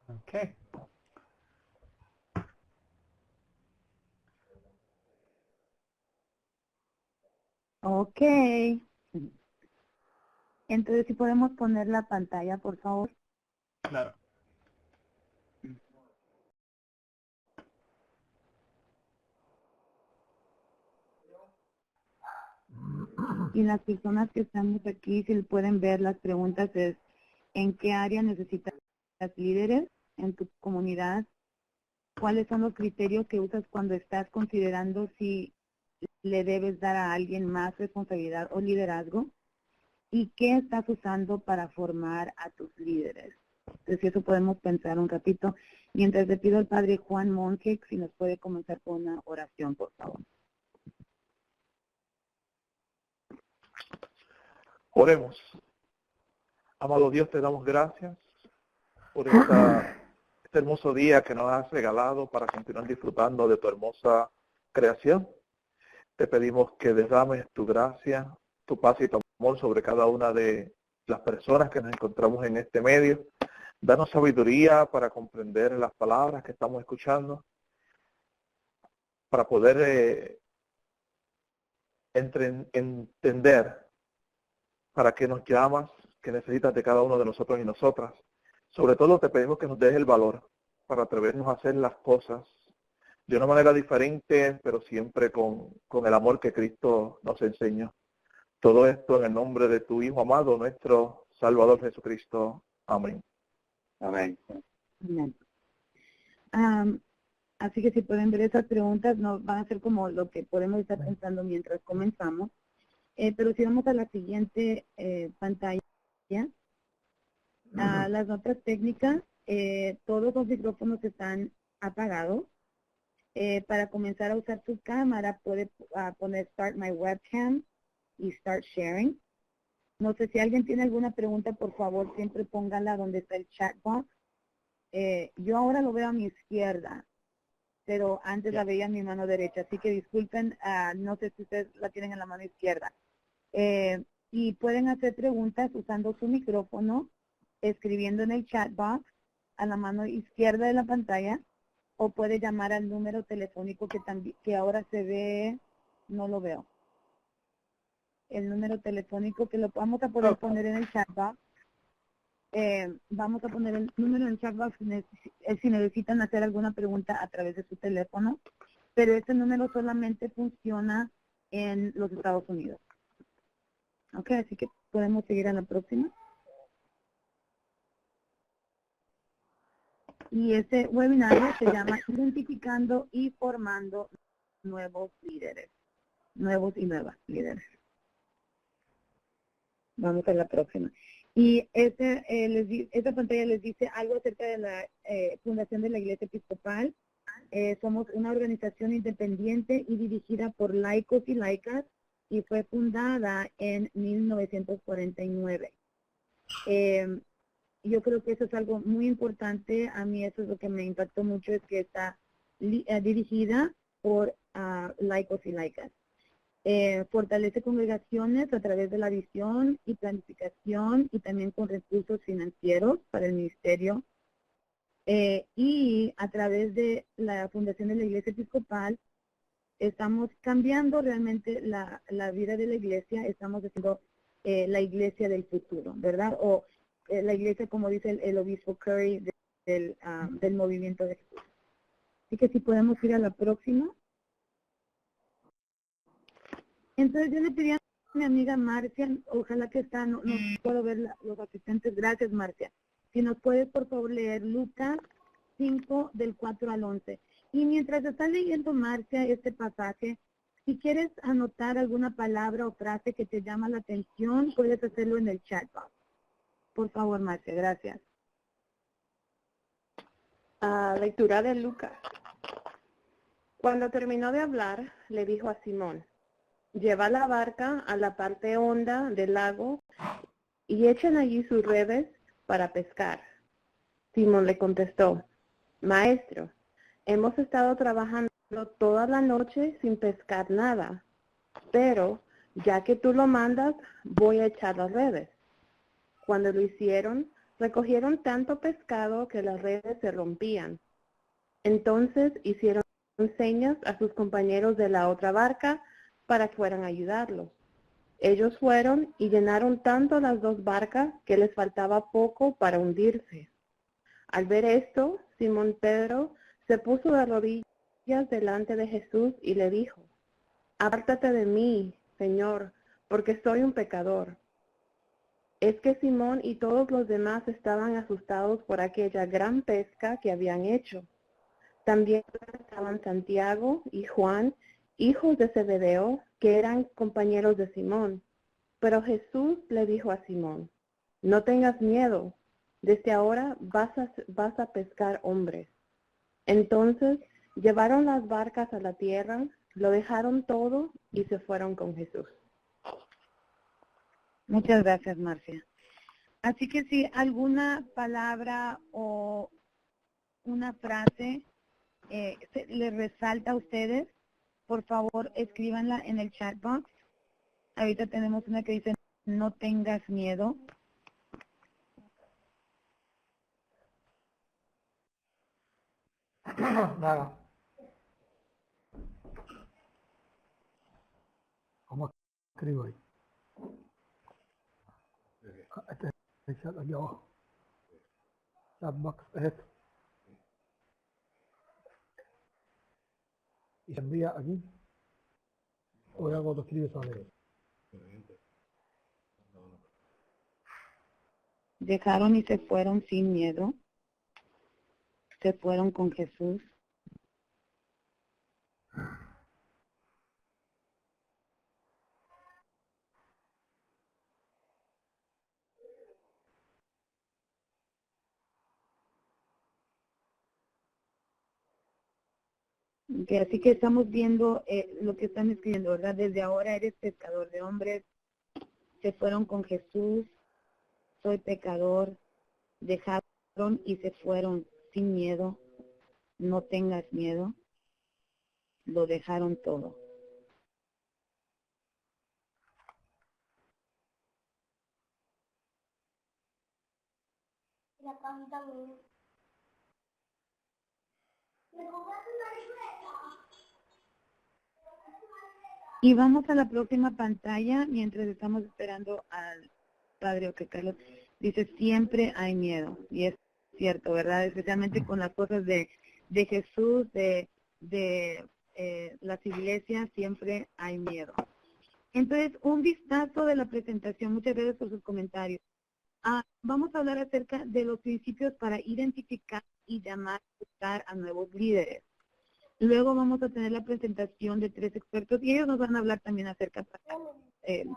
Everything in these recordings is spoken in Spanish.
Okay. Ok. Entonces, si podemos poner la pantalla, por favor. Claro. Y las personas que estamos aquí, si pueden ver las preguntas, es ¿en qué área necesitas líderes en tu comunidad? ¿Cuáles son los criterios que usas cuando estás considerando si le debes dar a alguien más responsabilidad o liderazgo? ¿Y qué estás usando para formar a tus líderes? Entonces, eso podemos pensar un ratito. Mientras le pido al padre Juan Monque, si nos puede comenzar con una oración, por favor. Oremos. Amado Dios, te damos gracias por este hermoso día que nos has regalado para continuar disfrutando de tu hermosa creación. Te pedimos que derrames tu gracia, tu paz y tu amor sobre cada una de las personas que nos encontramos en este medio. Danos sabiduría para comprender las palabras que estamos escuchando, para poder entender para qué nos llamas, qué necesitas de cada uno de nosotros y nosotras. Sobre todo te pedimos que nos des el valor para atrevernos a hacer las cosas de una manera diferente, pero siempre con el amor que Cristo nos enseña. Todo esto en el nombre de tu Hijo amado, nuestro Salvador Jesucristo. Amén. Amén. Amén. Así que si pueden ver esas preguntas, no van a ser como lo que podemos estar pensando mientras comenzamos. Pero si vamos a la siguiente pantalla, las notas técnicas, todos los micrófonos están apagados. Para comenzar a usar su cámara, puede poner Start My Webcam y Start Sharing. No sé si alguien tiene alguna pregunta, por favor, siempre póngala donde está el chat box. Yo ahora lo veo a mi izquierda, pero antes la veía en mi mano derecha, así que disculpen, no sé si ustedes la tienen en la mano izquierda. Y pueden hacer preguntas usando su micrófono, escribiendo en el chat box a la mano izquierda de la pantalla, o puede llamar al número telefónico que ahora se ve, no lo veo. El número telefónico que lo vamos a poder poner en el chat box. Vamos a poner el número en el chat box si necesitan hacer alguna pregunta a través de su teléfono, pero este número solamente funciona en los Estados Unidos. Ok, así que podemos seguir a la próxima. Y este webinario se llama Identificando y Formando Nuevos Líderes. Nuevos y nuevas líderes. Vamos a la próxima. Y esta pantalla les dice algo acerca de la fundación de la Iglesia Episcopal. Somos una organización independiente y dirigida por laicos y laicas y fue fundada en 1949. Yo creo que eso es algo muy importante. A mí eso es lo que me impactó mucho, es que está dirigida por laicos y laicas. Fortalece congregaciones a través de la visión y planificación y también con recursos financieros para el ministerio. Y a través de la fundación de la Iglesia Episcopal estamos cambiando realmente la vida de la iglesia, estamos haciendo la iglesia del futuro, ¿verdad? O la iglesia, como dice el obispo Curry, del movimiento de Jesús. Así que si podemos ir a la próxima. Entonces yo le pedí a mi amiga Marcia, ojalá que está, no puedo ver los asistentes, gracias Marcia. Si nos puedes por favor leer Lucas 5 del 4 al 11. Y mientras está leyendo Marcia este pasaje, si quieres anotar alguna palabra o frase que te llama la atención, puedes hacerlo en el chat box. Por favor, Marcia, gracias. Lectura de Lucas. Cuando terminó de hablar, le dijo a Simón: lleva la barca a la parte honda del lago y echen allí sus redes para pescar. Simón le contestó: Maestro, hemos estado trabajando toda la noche sin pescar nada, pero ya que tú lo mandas, voy a echar las redes. Cuando lo hicieron, Recogieron tanto pescado que las redes se rompían. Entonces hicieron señas a sus compañeros de la otra barca para que fueran a ayudarlos. Ellos fueron y llenaron tanto las dos barcas que les faltaba poco para hundirse. Al ver esto, Simón Pedro se puso de rodillas delante de Jesús y le dijo, «Apártate de mí, Señor, porque soy un pecador». Es que Simón y todos los demás estaban asustados por aquella gran pesca que habían hecho. También estaban Santiago y Juan, hijos de Zebedeo, que eran compañeros de Simón. Pero Jesús le dijo a Simón, «No tengas miedo, desde ahora vas a pescar hombres». Entonces llevaron las barcas a la tierra, lo dejaron todo y se fueron con Jesús. Muchas gracias, Marcia. Así que si alguna palabra o una frase les resalta a ustedes, por favor escríbanla en el chat box. Ahorita tenemos una que dice, no tengas miedo. Nada. ¿Cómo escribo ahí? Este es el chat aquí abajo. Chat box es esto. Y se envía aquí. O ya cuando escribes sale. Dejaron y se fueron sin miedo. Se fueron con Jesús. Okay, así que estamos viendo lo que están escribiendo, ¿verdad? Desde ahora eres pescador de hombres. Se fueron con Jesús. Soy pecador. Dejaron y se fueron sin miedo. No tengas miedo. Lo dejaron todo. Y vamos a la próxima pantalla mientras estamos esperando al padre Oque Carlos. Dice, siempre hay miedo. Y es cierto, ¿verdad? Especialmente con las cosas de Jesús, de las iglesias, siempre hay miedo. Entonces, un vistazo de la presentación. Muchas gracias por sus comentarios. Vamos a hablar acerca de los principios para identificar y llamar a nuevos líderes. Luego vamos a tener la presentación de 3 expertos y ellos nos van a hablar también acerca de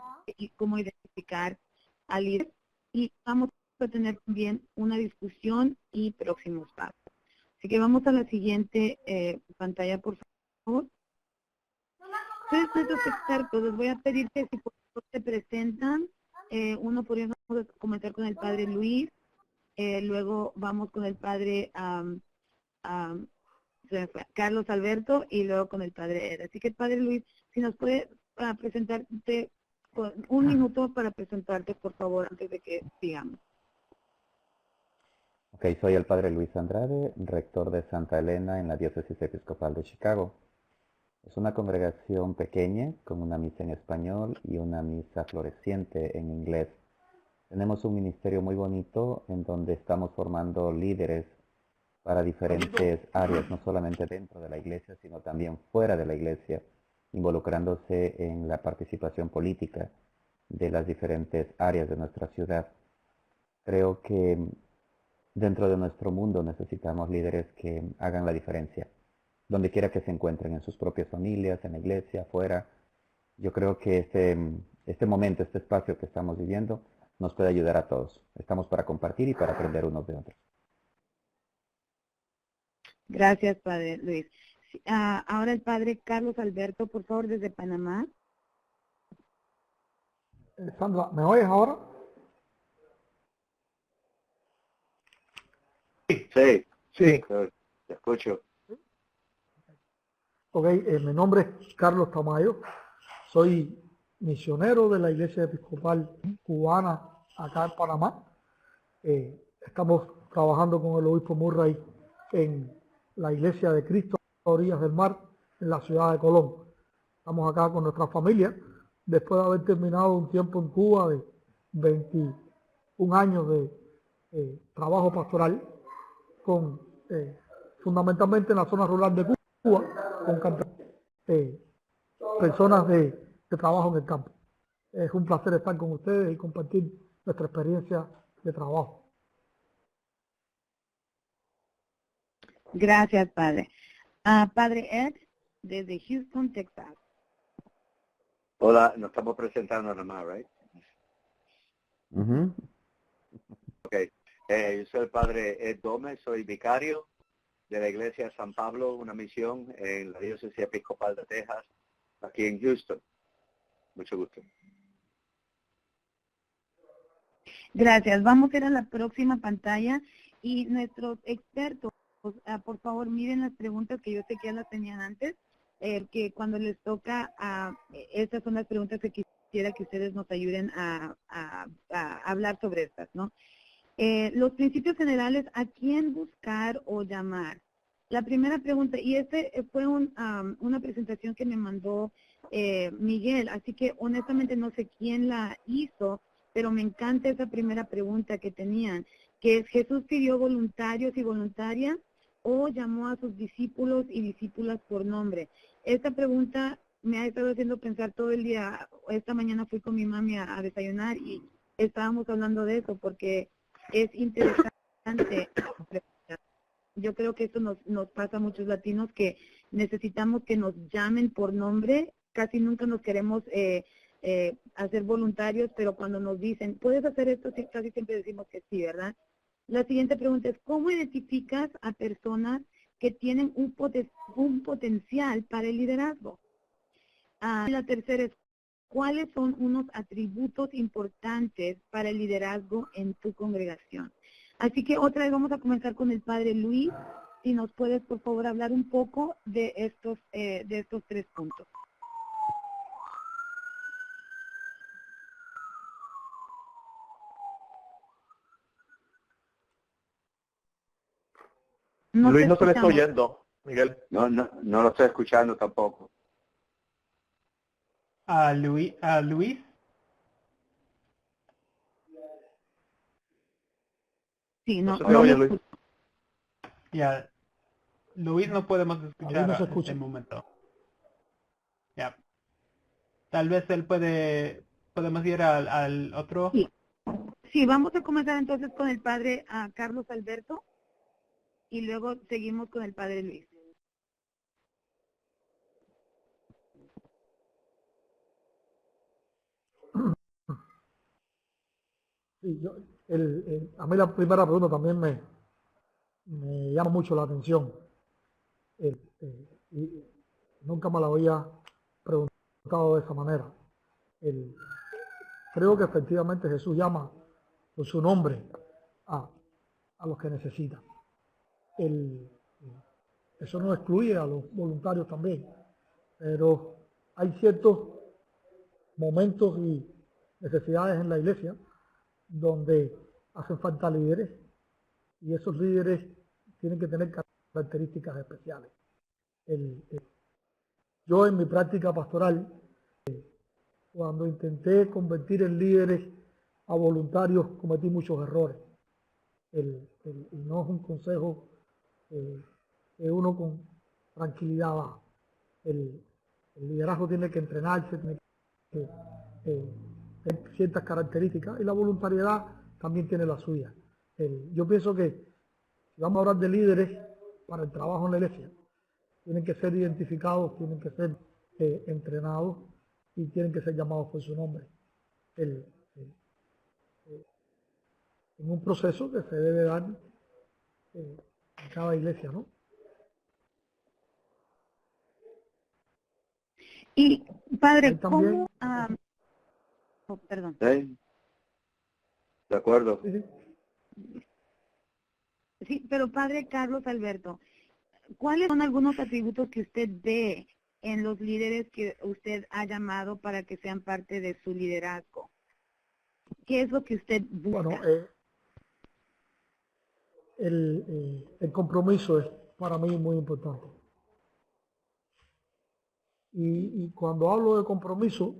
cómo identificar al líder. Y vamos a tener también una discusión y próximos pasos. Así que vamos a la siguiente pantalla, por favor. Entonces, nuestros expertos, les voy a pedir que si por favor se presentan. Uno podríamos comenzar con el padre Luis, luego vamos con el padre Carlos Alberto y luego con el padre Ed. Así que, padre Luis, si nos puede presentarte, un minuto para presentarte, por favor, antes de que sigamos. Ok, soy el padre Luis Andrade, rector de Santa Elena en la Diócesis Episcopal de Chicago. Es una congregación pequeña con una misa en español y una misa floreciente en inglés. Tenemos un ministerio muy bonito en donde estamos formando líderes para diferentes áreas, no solamente dentro de la iglesia, sino también fuera de la iglesia, involucrándose en la participación política de las diferentes áreas de nuestra ciudad. Creo que dentro de nuestro mundo necesitamos líderes que hagan la diferencia, donde quiera que se encuentren, en sus propias familias, en la iglesia, afuera. Yo creo que este momento, este espacio que estamos viviendo, nos puede ayudar a todos. Estamos para compartir y para aprender unos de otros. Gracias, padre Luis. Ahora el padre Carlos Alberto, por favor, desde Panamá. Sandra, ¿me oyes ahora? Sí, Sí. te escucho. Ok, mi nombre es Carlos Tamayo. Soy misionero de la Iglesia Episcopal Cubana acá en Panamá. estamos trabajando con el obispo Murray en la Iglesia de Cristo a orillas del mar en la ciudad de Colón. Estamos acá con nuestra familia después de haber terminado un tiempo en Cuba de 21 años de trabajo pastoral con fundamentalmente en la zona rural de Cuba con personas de trabajo en el campo. Es un placer estar con ustedes y compartir nuestra experiencia de trabajo. Gracias, padre. Padre Ed, desde Houston, Texas. Hola, nos estamos presentando nada más, ¿right? Ujú. Okay. Yo soy el padre Ed Gómez, soy vicario de la Iglesia de San Pablo, una misión en la Diócesis Episcopal de Texas, aquí en Houston. Mucho gusto. Gracias. Vamos a ir a la próxima pantalla y nuestros expertos, por favor, miren las preguntas que yo sé que ya las tenían antes, que cuando les toca, estas son las preguntas que quisiera que ustedes nos ayuden a hablar sobre estas, ¿no? Los principios generales, ¿a quién buscar o llamar? La primera pregunta, y fue una presentación que me mandó Miguel, así que honestamente no sé quién la hizo, pero me encanta esa primera pregunta que tenían, que es: ¿Jesús pidió voluntarios y voluntarias o llamó a sus discípulos y discípulas por nombre? Esta pregunta me ha estado haciendo pensar todo el día. Esta mañana fui con mi mami a desayunar y estábamos hablando de eso porque es interesante. Yo creo que esto nos pasa a muchos latinos, que necesitamos que nos llamen por nombre. Casi nunca nos queremos hacer voluntarios, pero cuando nos dicen, ¿puedes hacer esto? Sí, casi siempre decimos que sí, ¿verdad? La siguiente pregunta es: ¿cómo identificas a personas que tienen un potencial para el liderazgo? La tercera es: ¿cuáles son unos atributos importantes para el liderazgo en tu congregación? Así que otra vez vamos a comenzar con el padre Luis. Si nos puedes, por favor, hablar un poco de estos 3 puntos. Luis no se le está escuchamos. oyendo, Miguel. No lo estoy escuchando tampoco. Luis. Sí, No no, se te no oye, lo Luis. escucho. Ya, Luis no podemos escuchar no se en escucha. este momento. Ya. Tal vez él podemos ir al otro. Sí. Sí, vamos a comenzar entonces con el padre Carlos Alberto y luego seguimos con el padre Luis. Sí, a mí la primera pregunta también me llama mucho la atención. Y nunca me la había preguntado de esa manera. Creo que efectivamente Jesús llama por su nombre a los que necesitan. Eso no excluye a los voluntarios también, pero hay ciertos momentos y necesidades en la iglesia donde hacen falta líderes, y esos líderes tienen que tener características especiales. Yo en mi práctica pastoral, cuando intenté convertir en líderes a voluntarios, cometí muchos errores. Y no es un consejo que uno con tranquilidad da. El liderazgo tiene que entrenarse, tiene que tener ciertas características, y la voluntariedad también tiene la suya. Yo pienso que si vamos a hablar de líderes para el trabajo en la iglesia, tienen que ser identificados, tienen que ser entrenados y tienen que ser llamados por su nombre. En un proceso que se debe dar en cada iglesia, ¿no? Y padre, Ahí también, ¿cómo? Perdón. ¿Sí? De acuerdo. sí. Sí, pero padre Carlos Alberto, ¿cuáles son algunos atributos que usted ve en los líderes que usted ha llamado para que sean parte de su liderazgo? ¿Qué es lo que usted busca? Bueno, el compromiso es para mí muy importante. Y cuando hablo de compromiso,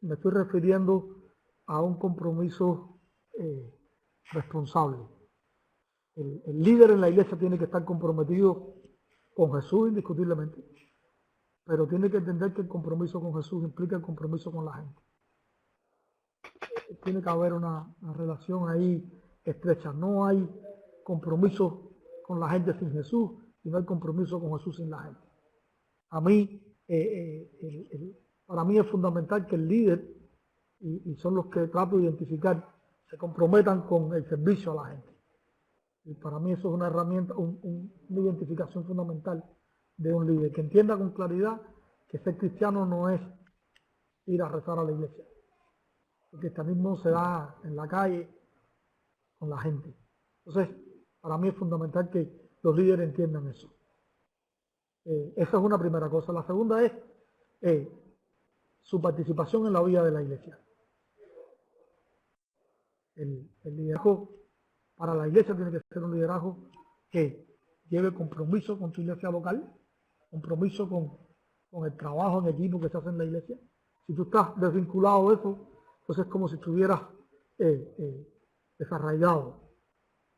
me estoy refiriendo a un compromiso responsable. El líder en la iglesia tiene que estar comprometido con Jesús indiscutiblemente, pero tiene que entender que el compromiso con Jesús implica el compromiso con la gente. Tiene que haber una relación ahí estrecha. No hay compromiso con la gente sin Jesús y no hay compromiso con Jesús sin la gente. A mí, para mí es fundamental que el líder, y son los que trato de identificar, se comprometan con el servicio a la gente. Y para mí eso es una herramienta, una identificación fundamental de un líder, que entienda con claridad que ser cristiano no es ir a rezar a la iglesia. El cristianismo se da en la calle con la gente. Entonces, para mí es fundamental que los líderes entiendan eso. Esa es una primera cosa. La segunda es su participación en la vida de la iglesia. El liderazgo para la iglesia tiene que ser un liderazgo que lleve compromiso con su iglesia local, compromiso con el trabajo en equipo que se hace en la iglesia. Si tú estás desvinculado de eso, pues es como si estuvieras desarraigado.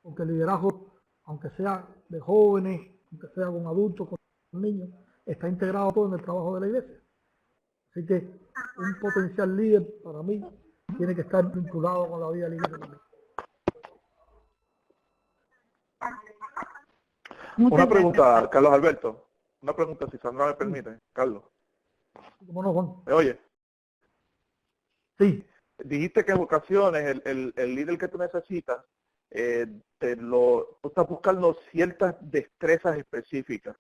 Porque el liderazgo, aunque sea de jóvenes, aunque sea con adultos, con niños, está integrado todo en el trabajo de la iglesia. Así que un potencial líder, para mí, tiene que estar vinculado con la vida de la iglesia también. Una pregunta, Carlos Alberto. Una pregunta, si Sandra me permite, Carlos. ¿Cómo no, Juan? ¿Me oye? Sí. Dijiste que en ocasiones el líder que tú necesitas, tú estás buscando ciertas destrezas específicas.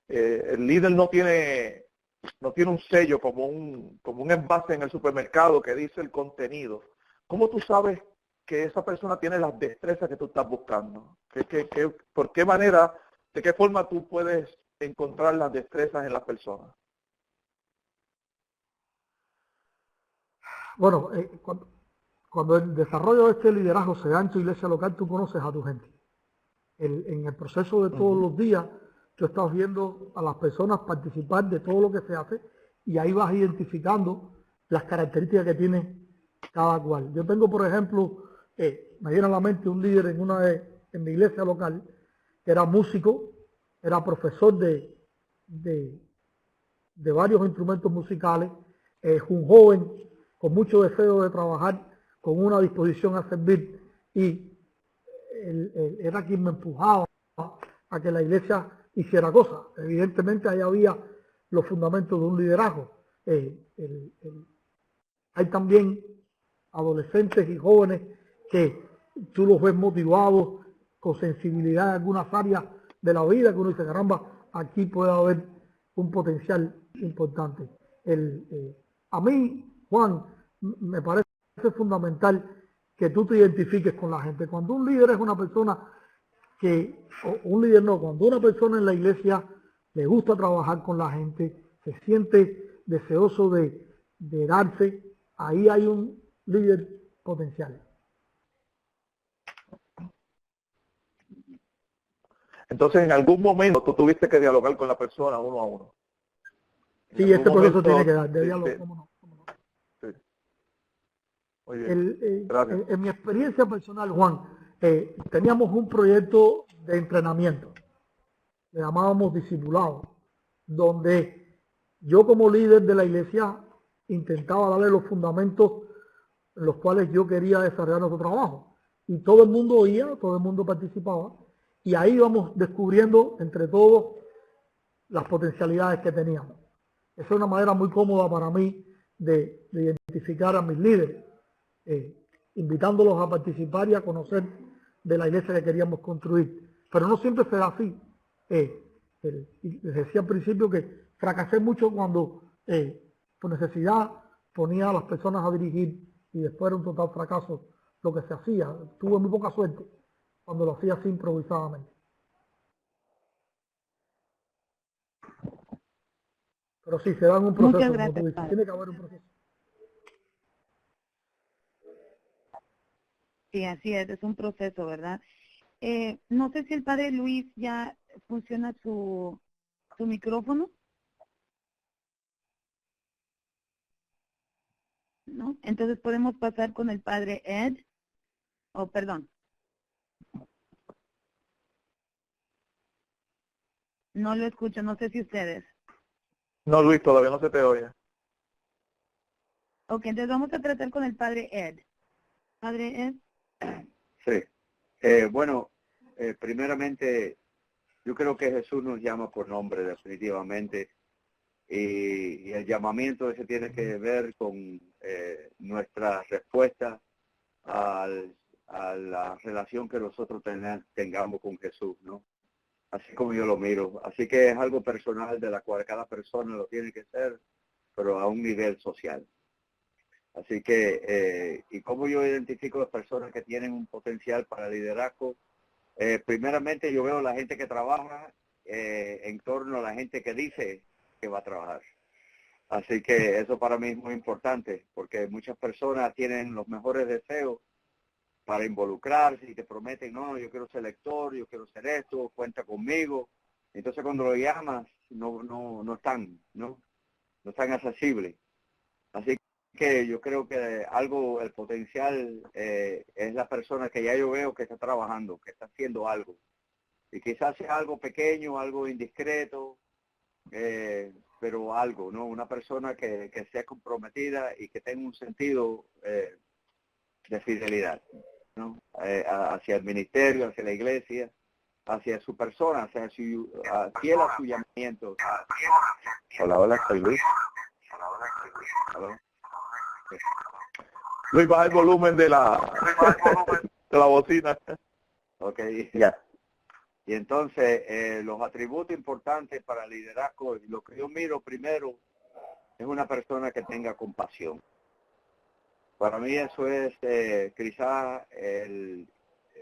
El líder no tiene un sello como un envase en el supermercado que dice el contenido. ¿Cómo tú sabes que esa persona tiene las destrezas que tú estás buscando? ¿Por qué manera, de qué forma tú puedes encontrar las destrezas en las personas? Bueno, cuando el desarrollo de este liderazgo se da en tu iglesia local, tú conoces a tu gente. En el proceso de todos los días, tú estás viendo a las personas participar de todo lo que se hace y ahí vas identificando las características que tiene cada cual. Yo tengo, por ejemplo, me viene a la mente un líder en mi iglesia local que era músico, era profesor de varios instrumentos musicales, un joven con mucho deseo de trabajar, con una disposición a servir, y él era quien me empujaba a que la iglesia hiciera cosas. Evidentemente ahí había los fundamentos de un liderazgo. Hay también adolescentes y jóvenes que tú los ves motivados, con sensibilidad en algunas áreas de la vida, que uno dice, caramba, aquí puede haber un potencial importante. A mí, Juan, me parece fundamental que tú te identifiques con la gente. Cuando un líder es una persona cuando una persona en la iglesia le gusta trabajar con la gente, se siente deseoso de darse, ahí hay un líder potencial. Entonces, en algún momento tú tuviste que dialogar con la persona uno a uno. Sí, este proceso tiene que dar de diálogo, ¿cómo no? Sí. Muy bien. Gracias. En mi experiencia personal, Juan, teníamos un proyecto de entrenamiento, le llamábamos discipulado, donde yo como líder de la iglesia intentaba darle los fundamentos en los cuales yo quería desarrollar nuestro trabajo. Y todo el mundo oía, todo el mundo participaba, y ahí íbamos descubriendo entre todos las potencialidades que teníamos. Esa es una manera muy cómoda para mí de identificar a mis líderes, invitándolos a participar y a conocer de la iglesia que queríamos construir. Pero no siempre será así. Les decía al principio que fracasé mucho cuando por necesidad ponía a las personas a dirigir y después era un total fracaso lo que se hacía. Tuve muy poca suerte cuando lo hacía así improvisadamente. Pero sí, se da en un proceso. Muchas gracias, como tú dices. Tiene que haber un proceso. Sí, así es un proceso, ¿verdad? No sé si el padre Luis ya funciona su micrófono. ¿No? Entonces podemos pasar con el padre Ed. Oh, perdón. No lo escucho, no sé si ustedes. No, Luis, todavía no se te oye. Ok, entonces vamos a tratar con el padre Ed. Padre Ed. Sí. Bueno, primeramente, yo creo que Jesús nos llama por nombre definitivamente y el llamamiento ese tiene que ver con nuestra respuesta a la relación que nosotros tengamos con Jesús, ¿no? Así como yo lo miro. Así que es algo personal de la cual cada persona lo tiene que ser, pero a un nivel social. Así que, y cómo yo identifico las personas que tienen un potencial para liderazgo, primeramente yo veo la gente que trabaja en torno a la gente que dice que va a trabajar. Así que eso para mí es muy importante, porque muchas personas tienen los mejores deseos para involucrarse y te prometen, no, yo quiero ser lector, yo quiero ser esto, cuenta conmigo. Entonces cuando lo llamas, no están accesibles. Así que yo creo que el potencial es la persona que ya yo veo que está trabajando, que está haciendo algo. Y quizás sea algo pequeño, algo indiscreto, pero algo, ¿no? Una persona que sea comprometida y que tenga un sentido de fidelidad, ¿no? Hacia el ministerio, hacia la iglesia, hacia su persona, hacia fiel a su llamamiento. Hola, soy Luis. Luis, baja el volumen de la bocina. Ok, ya. Y entonces, los atributos importantes para el liderazgo, lo que yo miro primero es una persona que tenga compasión. Para mí eso es quizá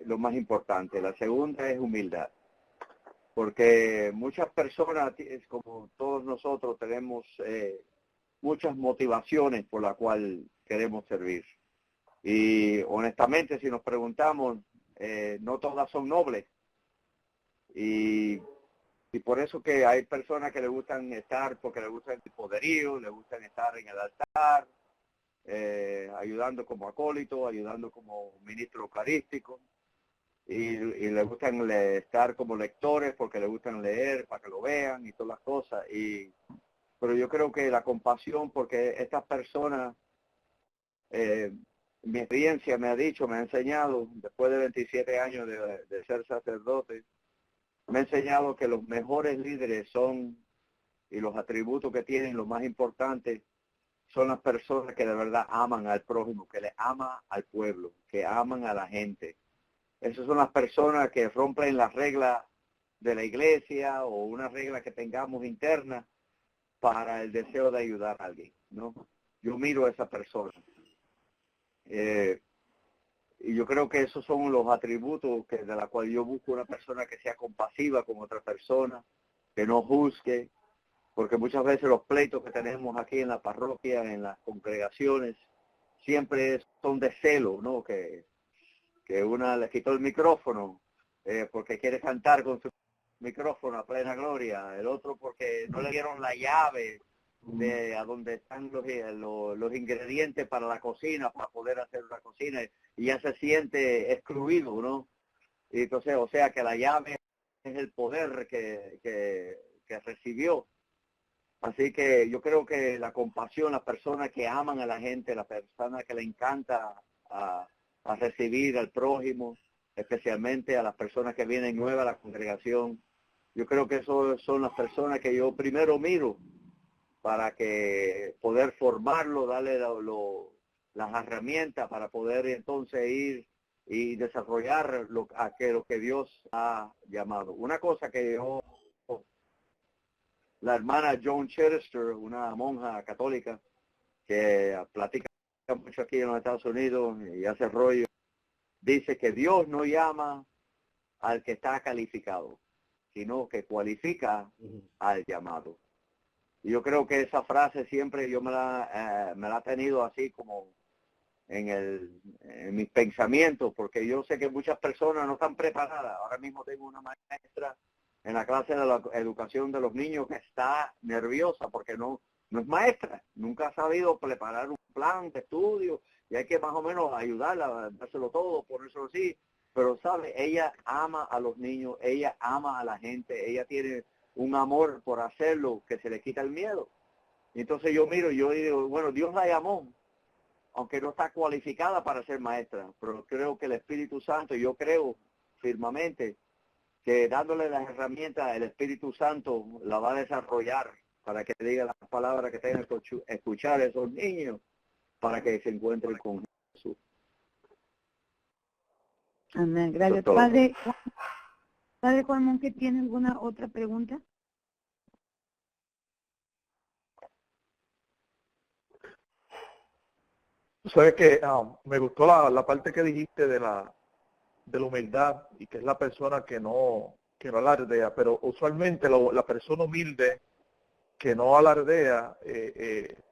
lo más importante. La segunda es humildad. Porque muchas personas, como todos nosotros, tenemos muchas motivaciones por las cuales queremos servir. Y honestamente, si nos preguntamos, no todas son nobles. Y por eso que hay personas que le gustan estar, porque le gusta el poderío, le gustan estar en el altar, ayudando como acólito, ayudando como ministro eucarístico, y le gustan estar como lectores porque le gustan leer para que lo vean y todas las cosas. Pero yo creo que la compasión, porque estas personas, mi experiencia me ha enseñado, después de 27 años de ser sacerdote, me ha enseñado que los mejores líderes son, y los atributos que tienen, lo más importante, son las personas que de verdad aman al prójimo, que le aman al pueblo, que aman a la gente. Esas son las personas que rompen las reglas de la iglesia o una regla que tengamos interna para el deseo de ayudar a alguien, ¿no? Yo miro a esa persona. Y yo creo que esos son los atributos de la cual yo busco una persona que sea compasiva con otra persona, que no juzgue, porque muchas veces los pleitos que tenemos aquí en la parroquia, en las congregaciones, siempre son de celo, ¿no? Que una le quitó el micrófono porque quiere cantar con su micrófono a plena gloria, el otro porque no le dieron la llave de a donde están los ingredientes para la cocina, para poder hacer una cocina, y ya se siente excluido, ¿no? Y entonces, o sea que la llave es el poder que recibió. Así que yo creo que la compasión, las personas que aman a la gente, las personas que le encanta a recibir al prójimo, especialmente a las personas que vienen nuevas a la congregación, yo creo que esos son las personas que yo primero miro para que poder formarlo, darle las herramientas para poder entonces ir y desarrollar lo que Dios ha llamado. Una cosa que la hermana Joan Chittister, una monja católica que platica mucho aquí en los Estados Unidos y hace rollo, dice que Dios no llama al que está calificado, sino que cualifica al llamado. Y yo creo que esa frase siempre yo me la he tenido así como en mis pensamientos, porque yo sé que muchas personas no están preparadas. Ahora mismo tengo una maestra en la clase de la educación de los niños que está nerviosa porque no es maestra, nunca ha sabido preparar un plan de estudio y hay que más o menos ayudarla, dárselo todo, ponérselo así, pero sabe, ella ama a los niños, ella ama a la gente, ella tiene un amor por hacerlo que se le quita el miedo. Y entonces yo miro, yo digo, bueno, Dios la llamó, aunque no está cualificada para ser maestra, pero creo que el Espíritu Santo, yo creo firmemente que dándole las herramientas, el Espíritu Santo la va a desarrollar para que diga las palabras que tengan que escuchar esos niños para que se encuentren con Jesús. Amén. Gracias. Todo. Padre Juan Monque, ¿tiene alguna otra pregunta? Sabes que me gustó la parte que dijiste de la humildad y que es la persona que no alardea, pero usualmente la persona humilde que no alardea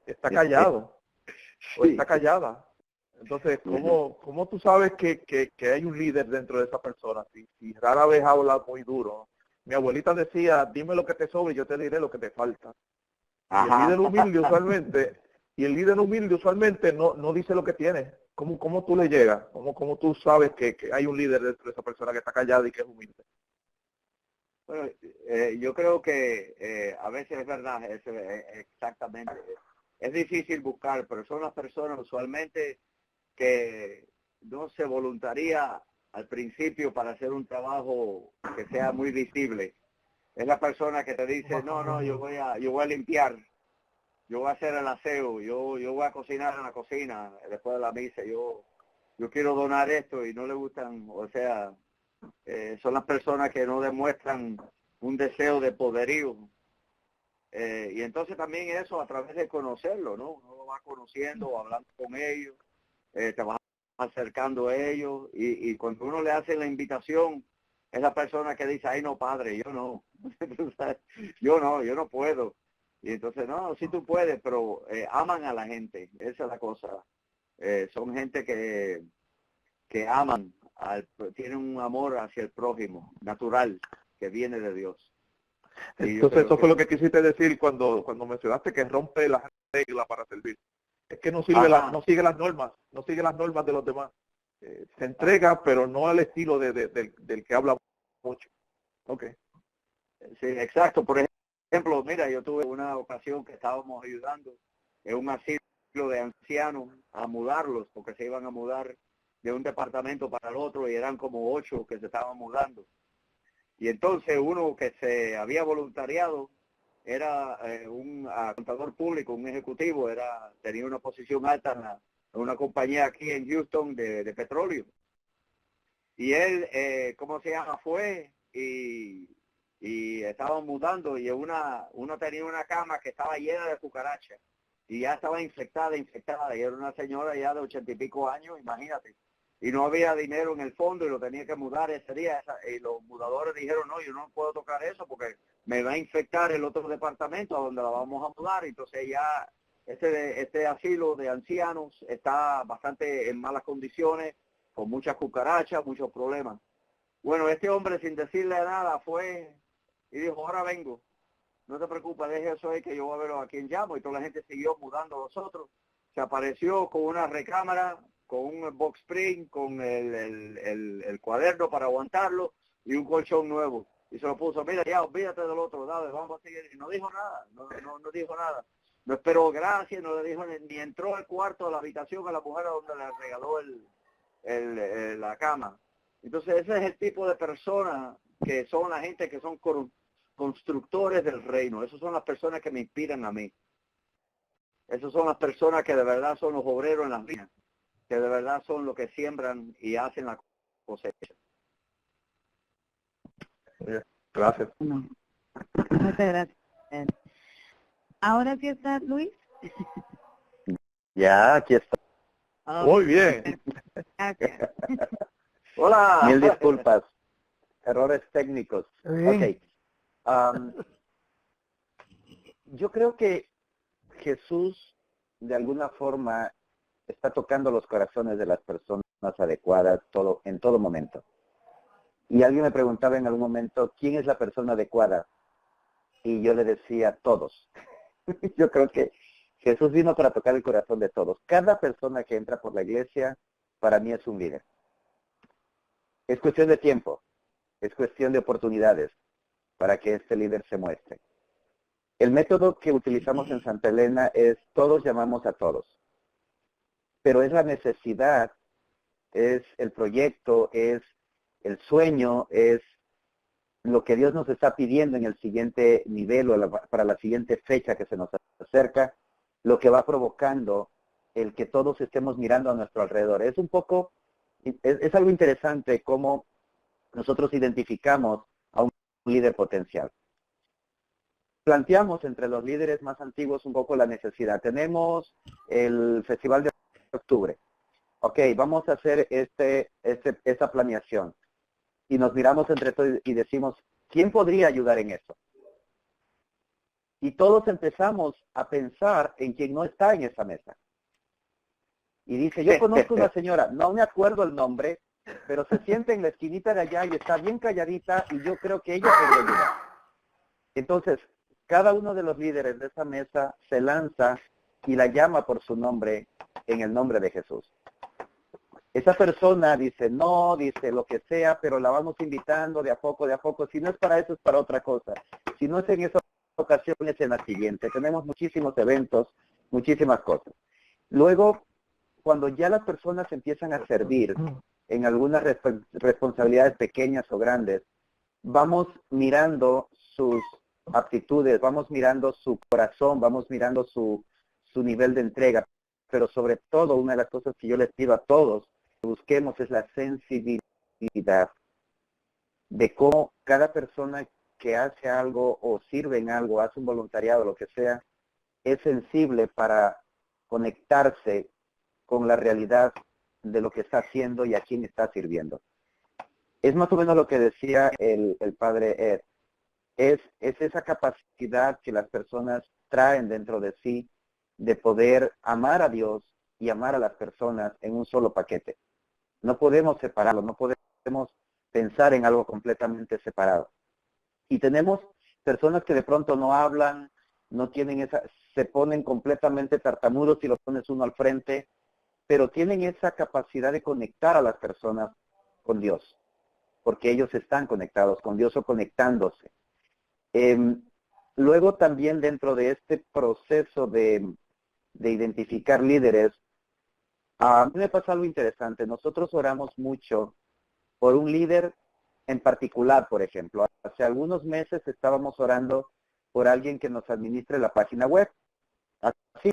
está callado o está callada. Entonces, ¿cómo tú sabes que hay un líder dentro de esa persona? Si rara vez habla muy duro. Mi abuelita decía, dime lo que te sobra y yo te diré lo que te falta. Y el líder humilde usualmente no dice lo que tiene. ¿Cómo tú le llegas? ¿Cómo tú sabes que hay un líder dentro de esa persona que está callada y que es humilde? Bueno, yo creo que a veces es verdad, exactamente. Es difícil buscar, pero son las personas usualmente que no se voluntaría al principio para hacer un trabajo que sea muy visible. Es la persona que te dice, no, yo voy a limpiar, yo voy a hacer el aseo, yo voy a cocinar en la cocina después de la misa, yo quiero donar esto y no le gustan, o sea, son las personas que no demuestran un deseo de poderío. Y entonces también eso a través de conocerlo, ¿no? Uno lo va conociendo, hablando con ellos, te vas acercando a ellos y cuando uno le hace la invitación, es la persona que dice, ay no padre, yo no, yo no puedo. Y entonces, no, sí tú puedes, pero aman a la gente, esa es la cosa. Son gente que aman, tienen un amor hacia el prójimo, natural, que viene de Dios. Entonces eso fue lo que quisiste decir cuando mencionaste que rompe las reglas para servir. Es que no sigue las normas de los demás. Se entrega, pero no al estilo del que habla mucho. Okay. Sí, exacto. Por ejemplo, mira, yo tuve una ocasión que estábamos ayudando en un asilo de ancianos a mudarlos, porque se iban a mudar de un departamento para el otro y eran como 8 que se estaban mudando. Y entonces uno que se había voluntariado era un contador público, un ejecutivo, tenía una posición alta en una compañía aquí en Houston de petróleo. Y él, ¿cómo se llama? Fue y estaban mudando y uno tenía una cama que estaba llena de cucarachas y ya estaba infectada y era una señora ya de 80 y pico años, imagínate. Y no había dinero en el fondo y lo tenía que mudar ese día. Y los mudadores dijeron, no, yo no puedo tocar eso porque me va a infectar el otro departamento a donde la vamos a mudar. Entonces ya este asilo de ancianos está bastante en malas condiciones, con muchas cucarachas, muchos problemas. Bueno, este hombre sin decirle nada fue y dijo, ahora vengo. No te preocupes, deje eso ahí que yo voy a ver a quién llamo. Y toda la gente siguió mudando a nosotros. Se apareció con una recámara, con un box spring, con el cuaderno para aguantarlo y un colchón nuevo. Y se lo puso, mira, ya, olvídate del otro, dale, vamos a seguir. Y no dijo nada, no dijo nada. No esperó gracias, no le dijo, ni entró al cuarto de la habitación a la mujer a donde le regaló la cama. Entonces ese es el tipo de personas que son la gente que son constructores del reino. Esas son las personas que me inspiran a mí. Esas son las personas que de verdad son los obreros en las viñas, que de verdad son los que siembran y hacen la cosecha. Gracias. No. Muchas gracias. ¿Ahora sí está Luis? Ya, aquí está. Muy bien. Gracias. Hola. Mil disculpas. Errores técnicos. Sí. Yo creo que Jesús, de alguna forma, está tocando los corazones de las personas adecuadas en todo momento. Y alguien me preguntaba en algún momento, ¿quién es la persona adecuada? Y yo le decía, todos. Yo creo que Jesús vino para tocar el corazón de todos. Cada persona que entra por la iglesia, para mí es un líder. Es cuestión de tiempo, es cuestión de oportunidades para que este líder se muestre. El método que utilizamos en Santa Elena es todos llamamos a todos. Pero es la necesidad, es el proyecto, es el sueño, es lo que Dios nos está pidiendo en el siguiente nivel o para la siguiente fecha que se nos acerca, lo que va provocando el que todos estemos mirando a nuestro alrededor. Es un poco, es algo interesante cómo nosotros identificamos a un líder potencial. Planteamos entre los líderes más antiguos un poco la necesidad. Tenemos el Festival de Octubre. Ok, vamos a hacer esta planeación. Y nos miramos entre todos y decimos, ¿quién podría ayudar en eso? Y todos empezamos a pensar en quien no está en esa mesa. Y dice, yo conozco una señora, no me acuerdo el nombre, pero se siente en la esquinita de allá y está bien calladita y yo creo que ella podría ayudar. Entonces, cada uno de los líderes de esa mesa se lanza y la llama por su nombre en el nombre de Jesús. Esa persona dice no, dice lo que sea, pero la vamos invitando de a poco, de a poco. Si no es para eso, es para otra cosa. Si no es en esa ocasión, es en la siguiente. Tenemos muchísimos eventos, muchísimas cosas. Luego, cuando ya las personas empiezan a servir en algunas responsabilidades pequeñas o grandes, vamos mirando sus aptitudes, vamos mirando su corazón, vamos mirando su nivel de entrega. Pero sobre todo, una de las cosas que yo les pido a todos que busquemos es la sensibilidad de cómo cada persona que hace algo o sirve en algo, hace un voluntariado, lo que sea, es sensible para conectarse con la realidad de lo que está haciendo y a quién está sirviendo. Es más o menos lo que decía el padre Ed. Es esa capacidad que las personas traen dentro de sí de poder amar a Dios y amar a las personas en un solo paquete. No podemos separarlo, no podemos pensar en algo completamente separado. Y tenemos personas que de pronto no hablan, no tienen se ponen completamente tartamudos y los pones uno al frente, pero tienen esa capacidad de conectar a las personas con Dios, porque ellos están conectados con Dios o conectándose. Luego también dentro de este proceso de identificar líderes, a mí me pasa algo interesante. Nosotros oramos mucho por un líder en particular, por ejemplo. Hace algunos meses estábamos orando por alguien que nos administre la página web. Así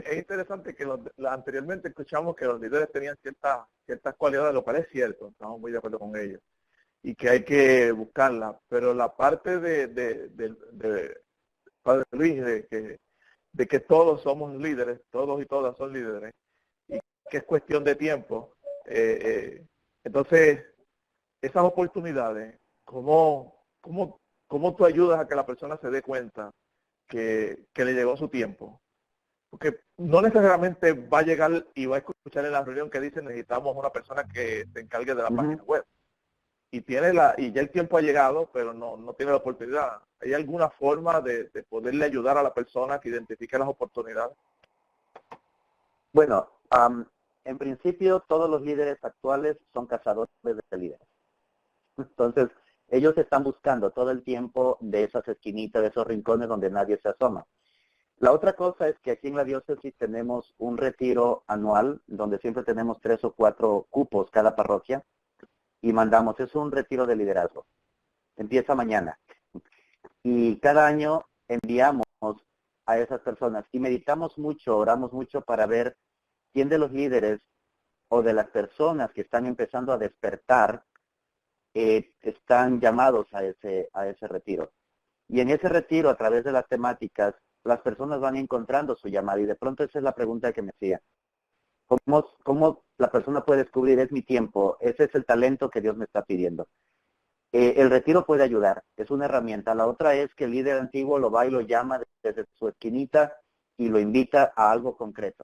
es interesante que anteriormente escuchamos que los líderes tenían ciertas cualidades, lo cual es cierto, estamos muy de acuerdo con ellos, y que hay que buscarlas, pero la parte de Padre Luis, de que todos somos líderes, todos y todas son líderes, y que es cuestión de tiempo, entonces esas oportunidades, ¿cómo tú ayudas a que la persona se dé cuenta que le llegó su tiempo? Porque no necesariamente va a llegar y va a escuchar en la reunión que dice necesitamos una persona que se encargue de la página web. Y ya el tiempo ha llegado, pero no tiene la oportunidad. ¿Hay alguna forma de poderle ayudar a la persona que identifique las oportunidades? Bueno, en principio todos los líderes actuales son cazadores de líderes. Entonces, ellos están buscando todo el tiempo de esas esquinitas, de esos rincones donde nadie se asoma. La otra cosa es que aquí en la diócesis tenemos un retiro anual, donde siempre tenemos 3 o 4 cupos cada parroquia, y mandamos, es un retiro de liderazgo. Empieza mañana. Y cada año enviamos a esas personas, y meditamos mucho, oramos mucho para ver quién de los líderes o de las personas que están empezando a despertar están llamados a ese retiro. Y en ese retiro, a través de las temáticas, las personas van encontrando su llamada. Y de pronto esa es la pregunta que me hacía. ¿Cómo la persona puede descubrir? Es mi tiempo, ese es el talento que Dios me está pidiendo. El retiro puede ayudar, es una herramienta. La otra es que el líder antiguo lo va y lo llama desde su esquinita y lo invita a algo concreto.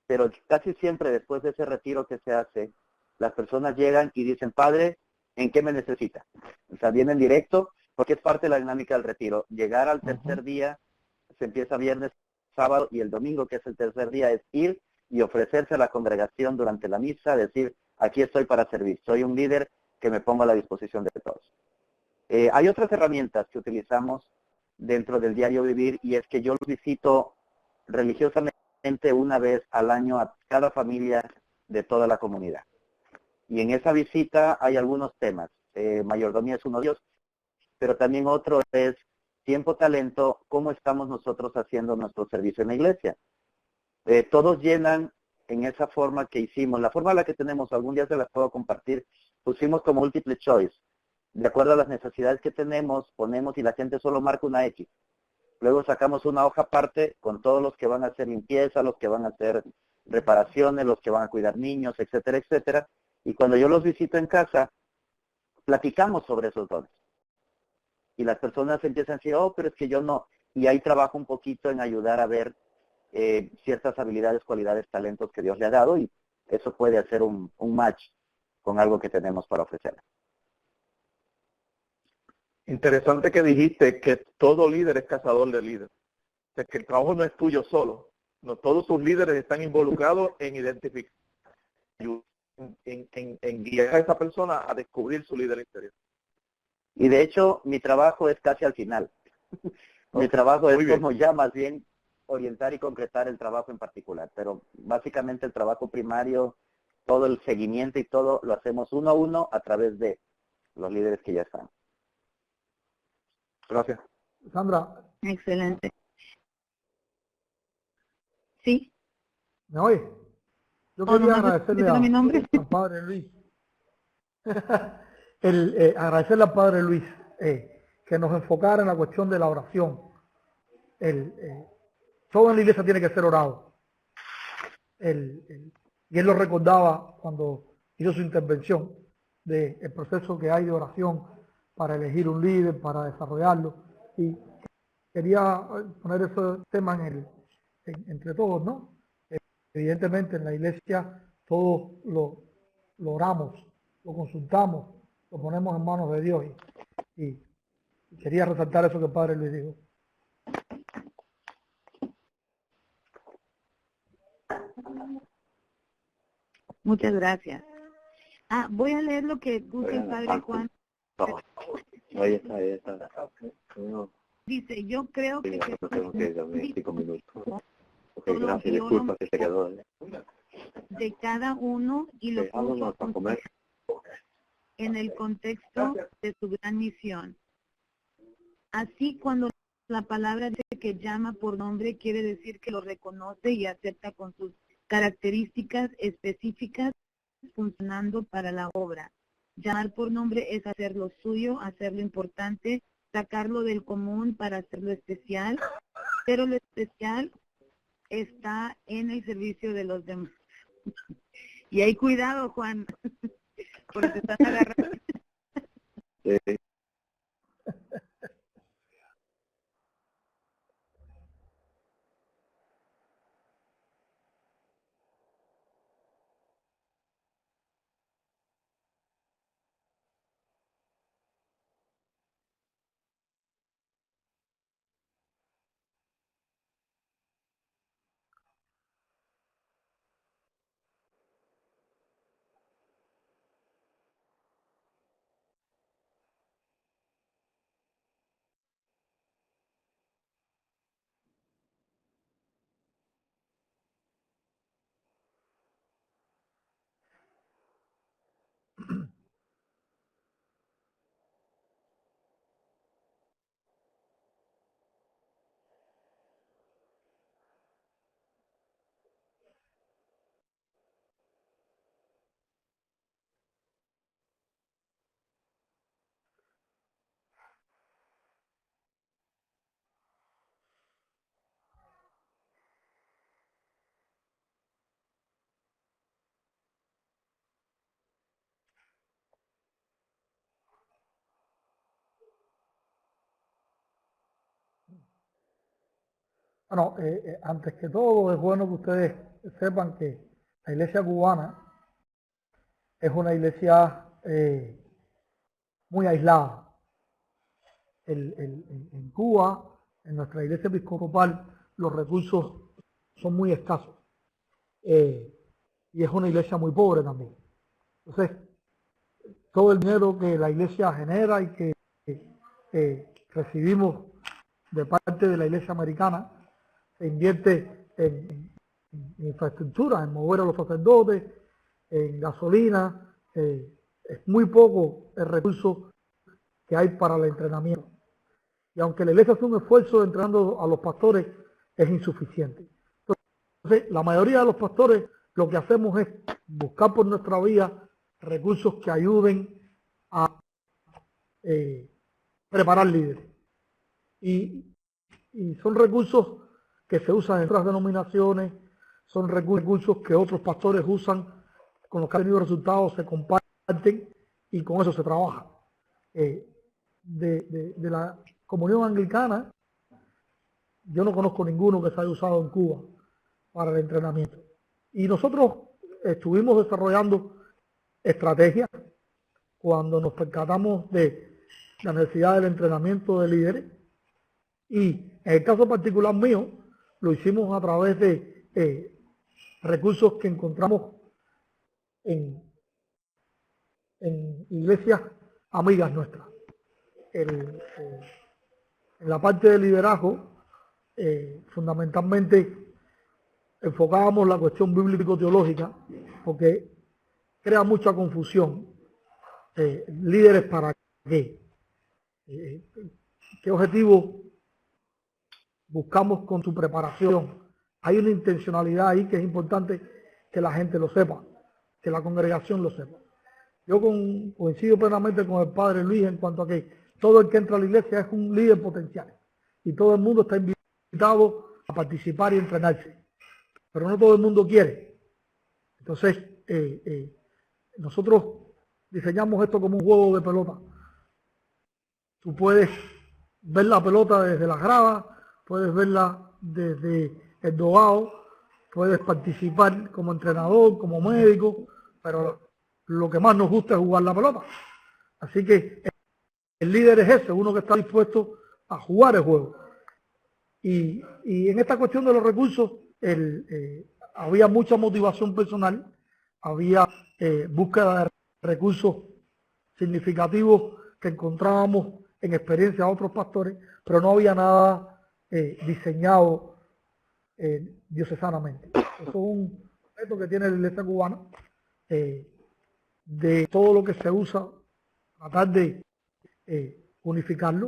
Pero casi siempre después de ese retiro que se hace, las personas llegan y dicen, Padre, ¿en qué me necesita? O sea, vienen directo, porque es parte de la dinámica del retiro. Llegar al tercer día, se empieza viernes, sábado, y el domingo, que es el tercer día, es ir y ofrecerse a la congregación durante la misa, decir, aquí estoy para servir, soy un líder que me pongo a la disposición de todos. Hay otras herramientas que utilizamos dentro del diario vivir, y es que yo los visito religiosamente una vez al año a cada familia de toda la comunidad. Y en esa visita hay algunos temas. Mayordomía es uno de ellos, pero también otro es tiempo, talento, cómo estamos nosotros haciendo nuestro servicio en la iglesia. Todos llenan en esa forma que hicimos, la forma en la que tenemos, algún día se las puedo compartir, pusimos como múltiple choice. De acuerdo a las necesidades que tenemos, ponemos y la gente solo marca una X. Luego sacamos una hoja aparte con todos los que van a hacer limpieza, los que van a hacer reparaciones, los que van a cuidar niños, etcétera, etcétera. Y cuando yo los visito en casa, platicamos sobre esos dones. Y las personas empiezan a decir, oh, pero es que yo no. Y ahí trabajo un poquito en ayudar a ver ciertas habilidades, cualidades, talentos que Dios le ha dado, y eso puede hacer un match con algo que tenemos para ofrecer. Interesante que dijiste que todo líder es cazador de líderes. O sea, que el trabajo no es tuyo solo. No, todos tus líderes están involucrados en identificar, en guiar a esa persona a descubrir su líder interior. Y de hecho, mi trabajo es casi al final. Mi trabajo es como ya más bien orientar y concretar el trabajo en particular. Pero básicamente el trabajo primario, todo el seguimiento y todo, lo hacemos uno a uno a través de los líderes que ya están. Gracias. Sandra. Excelente. Sí. ¿Me oye? Yo quería agradecerle mi nombre. al Padre Luis. Agradecerle al Padre Luis que nos enfocara en la cuestión de la oración. Todo en la iglesia tiene que ser orado. Y él lo recordaba cuando hizo su intervención del proceso que hay de oración para elegir un líder, para desarrollarlo. Y quería poner ese tema entre todos, ¿no? Evidentemente en la iglesia todos lo oramos, lo consultamos, lo ponemos en manos de Dios. Y quería resaltar eso que el Padre Luis dijo. Muchas gracias. Voy a leer lo que puso el Padre Juan. Ahí está. Dice, yo creo que... Tengo que darme 5 minutos. Ok, gracias, disculpa que se quedó. De cada uno y lo puso en el contexto de su gran misión. Así, cuando La palabra dice que llama por nombre quiere decir que lo reconoce y acepta con sus características específicas funcionando para la obra. Llamar por nombre es hacerlo suyo, hacerlo importante, sacarlo del común para hacerlo especial, pero lo especial está en el servicio de los demás. Y ahí cuidado, Juan, porque te están agarrando. Sí. Bueno, antes que todo es bueno que ustedes sepan que la iglesia cubana es una iglesia muy aislada. En Cuba, en nuestra iglesia episcopal, los recursos son muy escasos y es una iglesia muy pobre también. Entonces, todo el dinero que la iglesia genera y que recibimos de parte de la iglesia americana se invierte en infraestructura, en mover a los sacerdotes, en gasolina. Es muy poco el recurso que hay para el entrenamiento. Y aunque la iglesia hace un esfuerzo entrenando a los pastores, es insuficiente. Entonces, la mayoría de los pastores lo que hacemos es buscar por nuestra vía recursos que ayuden a preparar líderes. Y son recursos que se usan en otras denominaciones, son recursos que otros pastores usan, con los que han tenido resultados, se comparten y con eso se trabaja. De la comunión anglicana, yo no conozco ninguno que se haya usado en Cuba para el entrenamiento. Y nosotros estuvimos desarrollando estrategias cuando nos percatamos de la necesidad del entrenamiento de líderes. Y en el caso particular mío, lo hicimos a través de recursos que encontramos en iglesias amigas nuestras. En la parte de liderazgo, fundamentalmente enfocábamos la cuestión bíblico-teológica, porque crea mucha confusión. ¿Líderes para qué? ¿Qué objetivo buscamos con su preparación? Hay una intencionalidad ahí que es importante que la gente lo sepa, que la congregación lo sepa. Yo coincido plenamente con el padre Luis en cuanto a que todo el que entra a la iglesia es un líder potencial y todo el mundo está invitado a participar y entrenarse, pero no todo el mundo quiere. Entonces, nosotros diseñamos esto como un juego de pelota. Tú puedes ver la pelota desde las gradas, puedes verla desde el dogado, puedes participar como entrenador, como médico, pero lo que más nos gusta es jugar la pelota. Así que el líder es ese, uno que está dispuesto a jugar el juego. Y en esta cuestión de los recursos, había mucha motivación personal, había búsqueda de recursos significativos que encontrábamos en experiencia a otros pastores, pero no había nada diseñado diocesanamente. Eso es un reto que tiene la iglesia cubana, de todo lo que se usa, tratar de unificarlo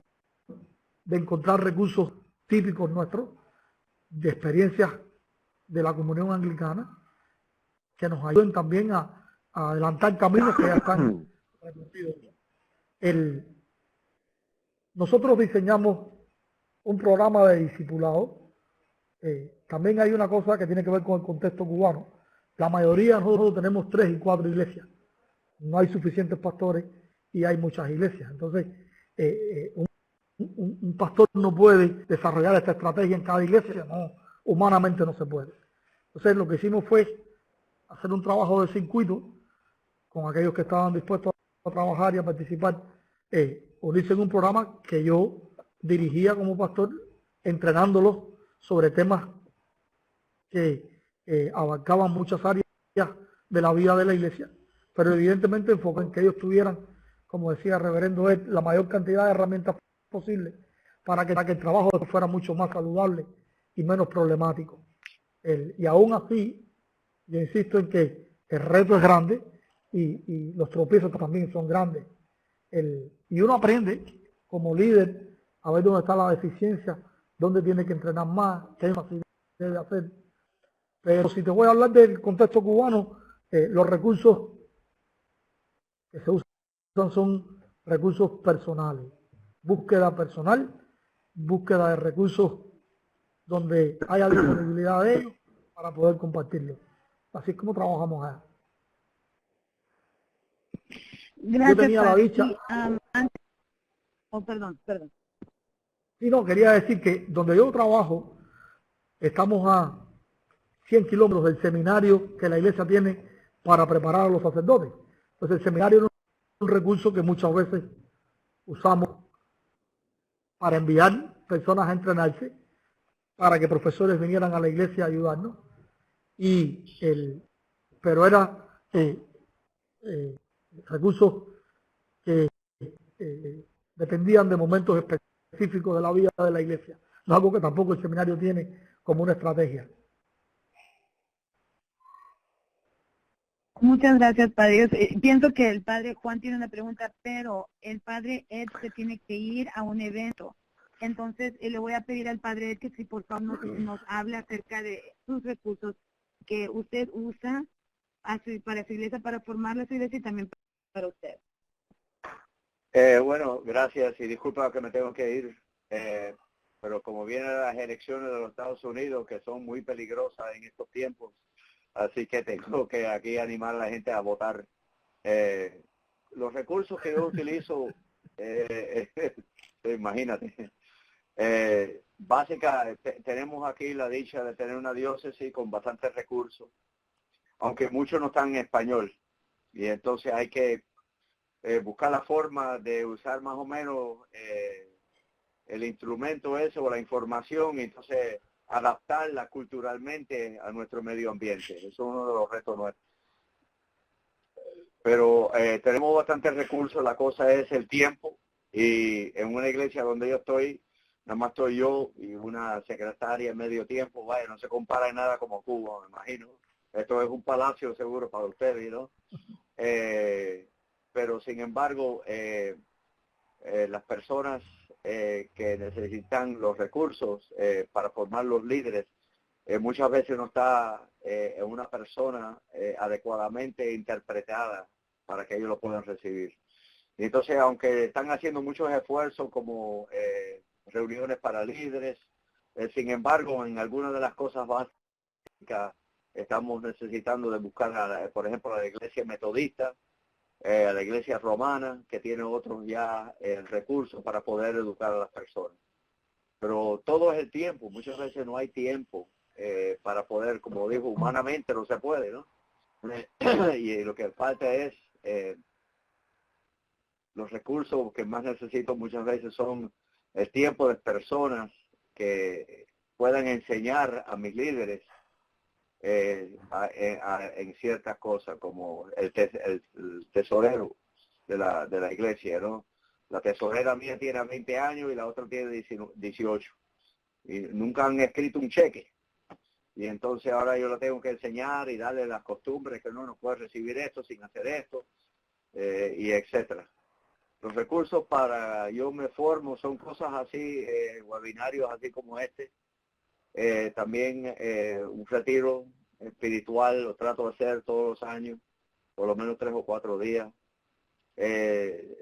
de encontrar recursos típicos nuestros, de experiencias de la comunión anglicana, que nos ayuden también a adelantar caminos que ya están reconocidos. Nosotros diseñamos un programa de discipulado. También hay una cosa que tiene que ver con el contexto cubano. La mayoría de nosotros tenemos 3 y 4 iglesias. No hay suficientes pastores y hay muchas iglesias. Entonces, un pastor no puede desarrollar esta estrategia en cada iglesia, no, humanamente no se puede. Entonces, lo que hicimos fue hacer un trabajo de circuito con aquellos que estaban dispuestos a trabajar y a participar, unirse en un programa que yo dirigía como pastor, entrenándolos sobre temas que abarcaban muchas áreas de la vida de la iglesia, pero evidentemente enfocan en que ellos tuvieran, como decía el reverendo Ed, la mayor cantidad de herramientas posible para que el trabajo fuera mucho más saludable y menos problemático. Y aún así, yo insisto en que el reto es grande y los tropiezos también son grandes. Y uno aprende como líder a ver dónde está la deficiencia, dónde tiene que entrenar más, qué más debe hacer. Pero si te voy a hablar del contexto cubano, los recursos que se usan son recursos personales. Búsqueda personal, búsqueda de recursos donde haya disponibilidad de ellos para poder compartirlos. Así es como trabajamos allá. Gracias, yo tenía la dicha. Perdón. Sí, no, quería decir que donde yo trabajo, estamos a 100 kilómetros del seminario que la iglesia tiene para preparar a los sacerdotes. Entonces el seminario no es un recurso que muchas veces usamos para enviar personas a entrenarse, para que profesores vinieran a la iglesia a ayudarnos. Pero era recursos que dependían de momentos específicos de la vida de la iglesia. No es algo que tampoco el seminario tiene como una estrategia. Muchas gracias, Padre. Pienso que el Padre Juan tiene una pregunta, pero el Padre Ed se tiene que ir a un evento. Entonces, le voy a pedir al Padre Ed que si por favor nos hable acerca de sus recursos que usted usa para su iglesia, para formar la iglesia y también para usted. Bueno, gracias y disculpa que me tengo que ir, pero como vienen las elecciones de los Estados Unidos, que son muy peligrosas en estos tiempos, así que tengo que aquí animar a la gente a votar. Los recursos que yo utilizo, imagínate, tenemos aquí la dicha de tener una diócesis con bastantes recursos, aunque muchos no están en español, y entonces hay que buscar la forma de usar más o menos el instrumento ese o la información, y entonces adaptarla culturalmente a nuestro medio ambiente. Eso es uno de los retos nuestros. Pero tenemos bastantes recursos, la cosa es el tiempo, y en una iglesia donde yo estoy, nada más estoy yo y una secretaria en medio tiempo, vaya, no se compara en nada como Cuba, me imagino. Esto es un palacio seguro para ustedes, ¿no? Pero sin embargo, las personas que necesitan los recursos para formar los líderes, muchas veces no está en una persona adecuadamente interpretada para que ellos lo puedan recibir. Y entonces, aunque están haciendo muchos esfuerzos como reuniones para líderes, sin embargo, en algunas de las cosas básicas estamos necesitando de buscar, por ejemplo, a la iglesia metodista, a la iglesia romana, que tiene otros ya recursos para poder educar a las personas. Pero todo es el tiempo, muchas veces no hay tiempo para poder, como dijo, humanamente no se puede, ¿no? Y lo que falta es, los recursos que más necesito muchas veces son el tiempo de personas que puedan enseñar a mis líderes en ciertas cosas, como el tesorero de la iglesia, ¿no? La tesorera mía tiene 20 años y la otra tiene 18. Y nunca han escrito un cheque. Y entonces ahora yo lo tengo que enseñar y darle las costumbres, que no puede recibir esto sin hacer esto, y etcétera. Los recursos para yo me formo son cosas así, webinarios así como este. También un retiro espiritual lo trato de hacer todos los años, por lo menos 3 o 4 días.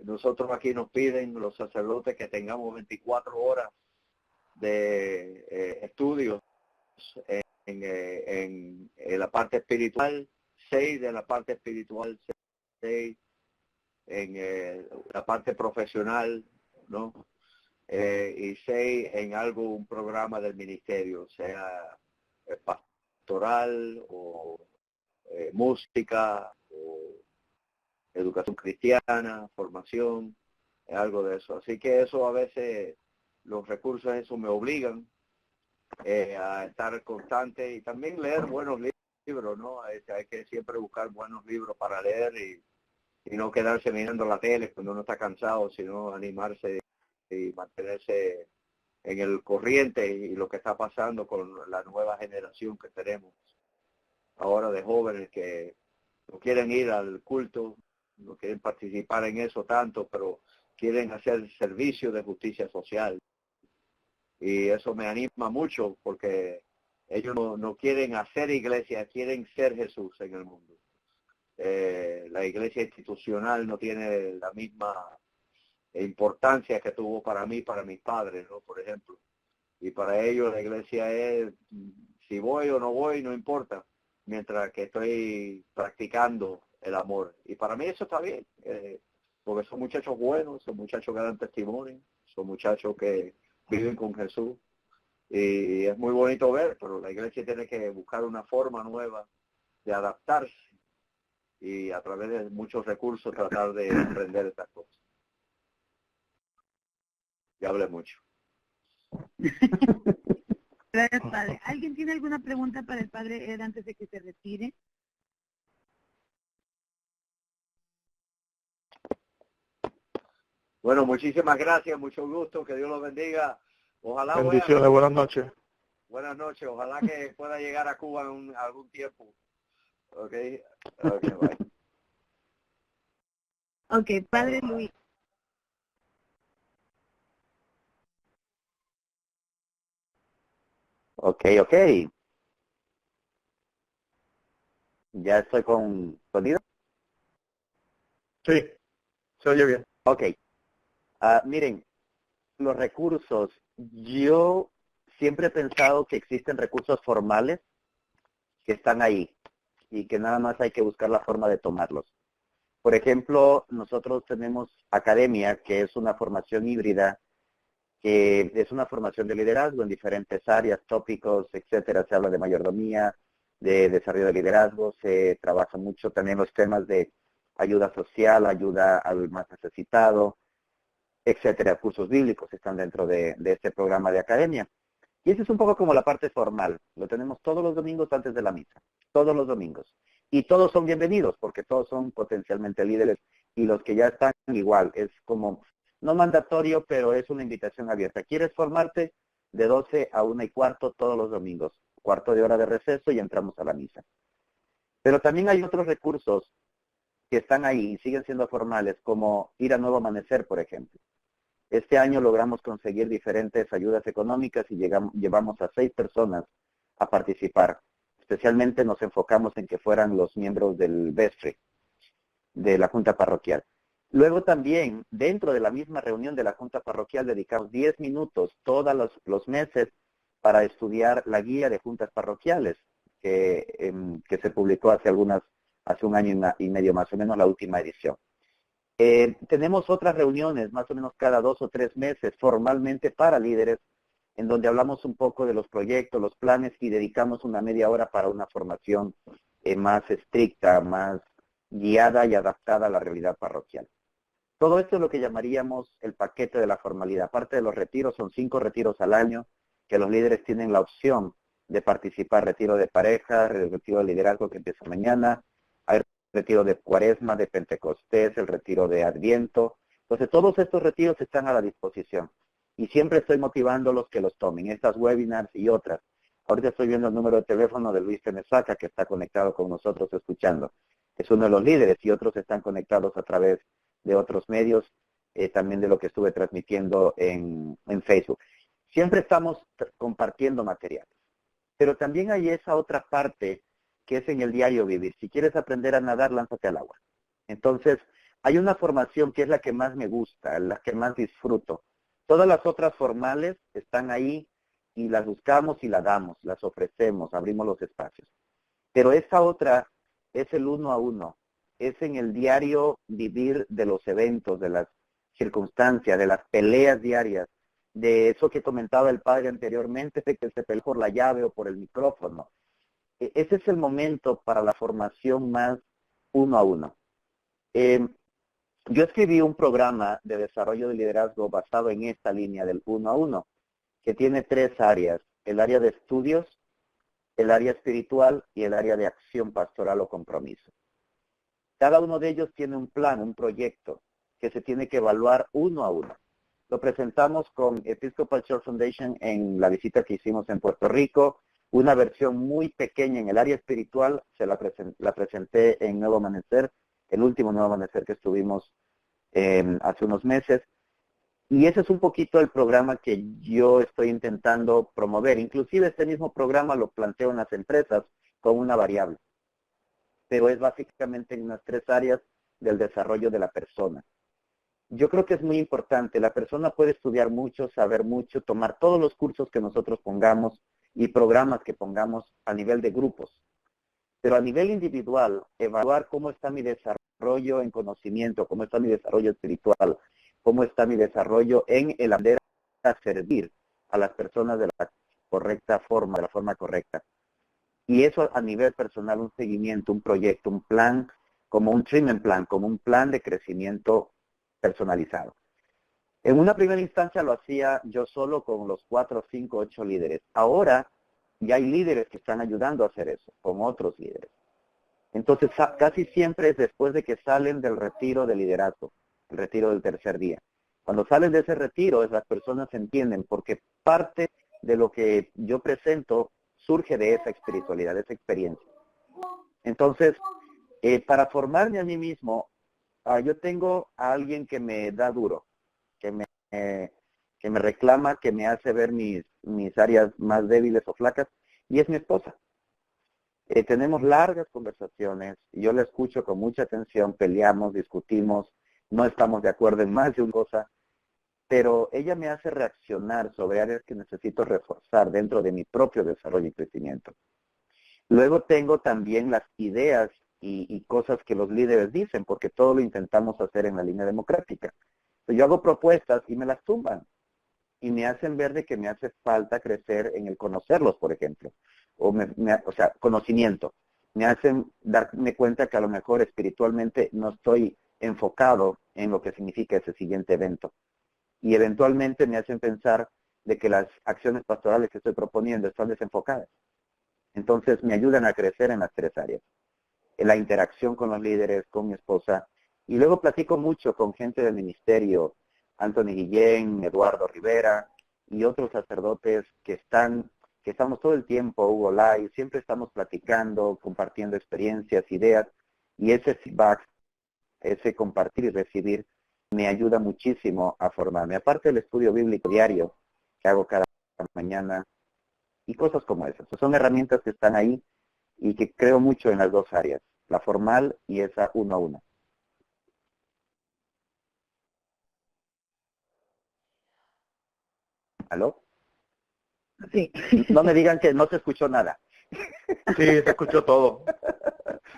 Nosotros aquí nos piden los sacerdotes que tengamos 24 horas de estudios en la parte espiritual, 6 de la parte espiritual, 6 en la parte profesional, ¿no? Y 6 en un programa del ministerio, sea pastoral o música o educación cristiana, formación, algo de eso. Así que eso a veces, los recursos eso me obligan a estar constante y también leer buenos libros, ¿no? Hay que siempre buscar buenos libros para leer y no quedarse mirando la tele cuando uno está cansado, sino animarse y mantenerse en el corriente y lo que está pasando con la nueva generación que tenemos ahora de jóvenes que no quieren ir al culto, no quieren participar en eso tanto, pero quieren hacer servicio de justicia social. Y eso me anima mucho porque ellos no quieren hacer iglesia, quieren ser Jesús en el mundo. La iglesia institucional no tiene la misma importancia que tuvo para mí, para mis padres, ¿no? Por ejemplo. Y para ellos la iglesia es, si voy o no voy, no importa, mientras que estoy practicando el amor. Y para mí eso está bien, porque son muchachos buenos, son muchachos que dan testimonio, son muchachos que viven con Jesús. Y es muy bonito ver, pero la iglesia tiene que buscar una forma nueva de adaptarse y a través de muchos recursos tratar de aprender estas cosas. Ya hablé mucho. Gracias, padre. ¿Alguien tiene alguna pregunta para el padre Ed antes de que se retire? Bueno, muchísimas gracias, mucho gusto, que Dios los bendiga. Ojalá Bendiciones, buenas noches. Buenas noches, ojalá que pueda llegar a Cuba en algún tiempo. Okay, bye. Ok, padre Luis. Ok. Ya estoy con sonido. Sí, se oye bien. Ok. Miren, los recursos. Yo siempre he pensado que existen recursos formales que están ahí y que nada más hay que buscar la forma de tomarlos. Por ejemplo, nosotros tenemos academia, que es una formación híbrida, que es una formación de liderazgo en diferentes áreas, tópicos, etcétera. Se habla de mayordomía, de desarrollo de liderazgo, se trabaja mucho también los temas de ayuda social, ayuda al más necesitado, etcétera. Cursos bíblicos están dentro de este programa de academia. Y eso es un poco como la parte formal. Lo tenemos todos los domingos antes de la misa, todos los domingos. Y todos son bienvenidos porque todos son potencialmente líderes y los que ya están igual. Es como, no mandatorio, pero es una invitación abierta. ¿Quieres formarte? De 12 a 1:15 todos los domingos. Cuarto de hora de receso y entramos a la misa. Pero también hay otros recursos que están ahí y siguen siendo formales, como ir a Nuevo Amanecer, por ejemplo. Este año logramos conseguir diferentes ayudas económicas y llevamos a 6 personas a participar. Especialmente nos enfocamos en que fueran los miembros del BESFRE, de la Junta Parroquial. Luego también, dentro de la misma reunión de la Junta Parroquial, dedicamos 10 minutos todos los meses para estudiar la guía de juntas parroquiales, que se publicó hace un año y medio más o menos, la última edición. Tenemos otras reuniones, más o menos cada 2 o 3 meses, formalmente para líderes, en donde hablamos un poco de los proyectos, los planes y dedicamos una media hora para una formación más estricta, más guiada y adaptada a la realidad parroquial. Todo esto es lo que llamaríamos el paquete de la formalidad. Aparte de los retiros, son 5 retiros al año que los líderes tienen la opción de participar. Retiro de pareja, retiro de liderazgo que empieza mañana, hay retiro de Cuaresma, de Pentecostés, el retiro de Adviento. Entonces, todos estos retiros están a la disposición. Y siempre estoy motivando a los que los tomen, estas webinars y otras. Ahorita estoy viendo el número de teléfono de Luis Tenesaca, que está conectado con nosotros escuchando. Es uno de los líderes y otros están conectados a través de otros medios. también de lo que estuve transmitiendo en Facebook. Siempre estamos compartiendo materiales. Pero también hay esa otra parte que es en el diario vivir. Si quieres aprender a nadar, lánzate al agua. Entonces, hay una formación que es la que más me gusta, la que más disfruto. Todas las otras formales están ahí y las buscamos y las damos, las ofrecemos, abrimos los espacios. Pero esa otra es el 1 a 1, es en el diario vivir de los eventos, de las circunstancias, de las peleas diarias, de eso que comentaba el padre anteriormente, de que se peleó por la llave o por el micrófono. Ese es el momento para la formación más 1 a 1. Yo escribí un programa de desarrollo de liderazgo basado en esta línea del 1 a 1, que tiene 3 áreas: el área de estudios, el área espiritual y el área de acción pastoral o compromiso. Cada uno de ellos tiene un plan, un proyecto, que se tiene que evaluar 1 a 1. Lo presentamos con Episcopal Church Foundation en la visita que hicimos en Puerto Rico. Una versión muy pequeña en el área espiritual, la presenté en Nuevo Amanecer, el último Nuevo Amanecer que estuvimos hace unos meses. Y ese es un poquito el programa que yo estoy intentando promover. Inclusive este mismo programa lo planteo en las empresas con una variable. Pero es básicamente en unas 3 áreas del desarrollo de la persona. Yo creo que es muy importante. La persona puede estudiar mucho, saber mucho, tomar todos los cursos que nosotros pongamos y programas que pongamos a nivel de grupos. Pero a nivel individual, evaluar cómo está mi desarrollo en conocimiento, cómo está mi desarrollo espiritual, cómo está mi desarrollo en el aprender a servir a las personas de la correcta forma, de la forma correcta. Y eso a nivel personal, un seguimiento, un proyecto, un plan, como un treatment plan, como un plan de crecimiento personalizado. En una primera instancia lo hacía yo solo con los 4, 5, 8 líderes. Ahora ya hay líderes que están ayudando a hacer eso, con otros líderes. Entonces casi siempre es después de que salen del retiro de liderazgo, el retiro del tercer día. Cuando salen de ese retiro, las personas entienden, porque parte de lo que yo presento surge de esa espiritualidad, de esa experiencia. Entonces, para formarme a mí mismo, yo tengo a alguien que me da duro, que me reclama, que me hace ver mis áreas más débiles o flacas, y es mi esposa. Tenemos largas conversaciones, y yo la escucho con mucha atención, peleamos, discutimos, no estamos de acuerdo en más de una cosa, pero ella me hace reaccionar sobre áreas que necesito reforzar dentro de mi propio desarrollo y crecimiento. Luego tengo también las ideas y cosas que los líderes dicen, porque todo lo intentamos hacer en la línea democrática. Yo hago propuestas y me las tumban y me hacen ver de que me hace falta crecer en el conocerlos, por ejemplo, o sea, conocimiento. Me hacen darme cuenta que a lo mejor espiritualmente no estoy enfocado en lo que significa ese siguiente evento. Y eventualmente me hacen pensar de que las acciones pastorales que estoy proponiendo están desenfocadas. Entonces me ayudan a crecer en las 3 áreas. En la interacción con los líderes, con mi esposa. Y luego platico mucho con gente del ministerio, Anthony Guillén, Eduardo Rivera y otros sacerdotes que estamos todo el tiempo, Hugo Lai, siempre estamos platicando, compartiendo experiencias, ideas, y ese feedback, ese compartir y recibir, me ayuda muchísimo a formarme. Aparte del estudio bíblico diario que hago cada mañana y cosas como esas. Son herramientas que están ahí y que creo mucho en las 2 áreas, la formal y esa 1 a 1. ¿Aló? Sí. No me digan que no se escuchó nada. Sí, se escuchó todo.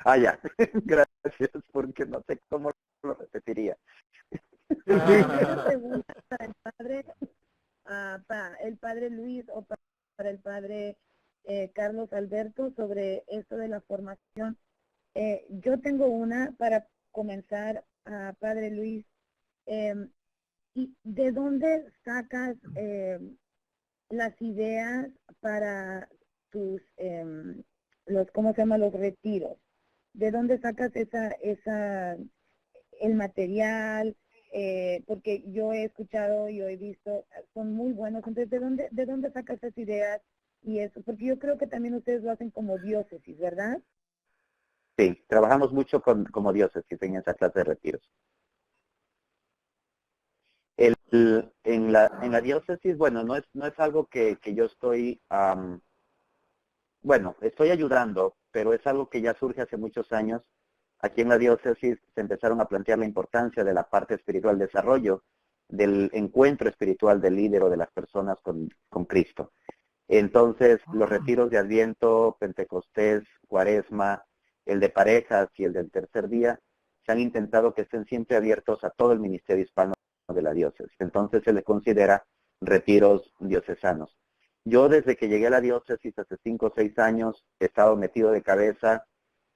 Ya. Gracias, porque no sé cómo lo repetiría. Una pregunta para el padre Luis o para el padre Carlos Alberto sobre esto de la formación. Yo tengo una para comenzar, padre Luis. ¿Y de dónde sacas las ideas para tus, ¿cómo se llama? Los retiros? ¿De dónde sacas el material? Porque yo he escuchado, yo he visto, son muy buenos. Entonces, ¿de dónde sacas esas ideas y eso? Porque yo creo que también ustedes lo hacen como diócesis, ¿verdad? Sí, trabajamos mucho como diócesis en esa clase de retiros. En la diócesis, bueno, no es algo que yo estoy, estoy ayudando, pero es algo que ya surge hace muchos años. Aquí en la diócesis se empezaron a plantear la importancia de la parte espiritual, desarrollo del encuentro espiritual del líder o de las personas con Cristo. Entonces, los retiros de Adviento, Pentecostés, Cuaresma, el de parejas y el del tercer día, se han intentado que estén siempre abiertos a todo el ministerio hispano de la diócesis. Entonces se le considera retiros diocesanos. Yo desde que llegué a la diócesis hace 5 o 6 años he estado metido de cabeza,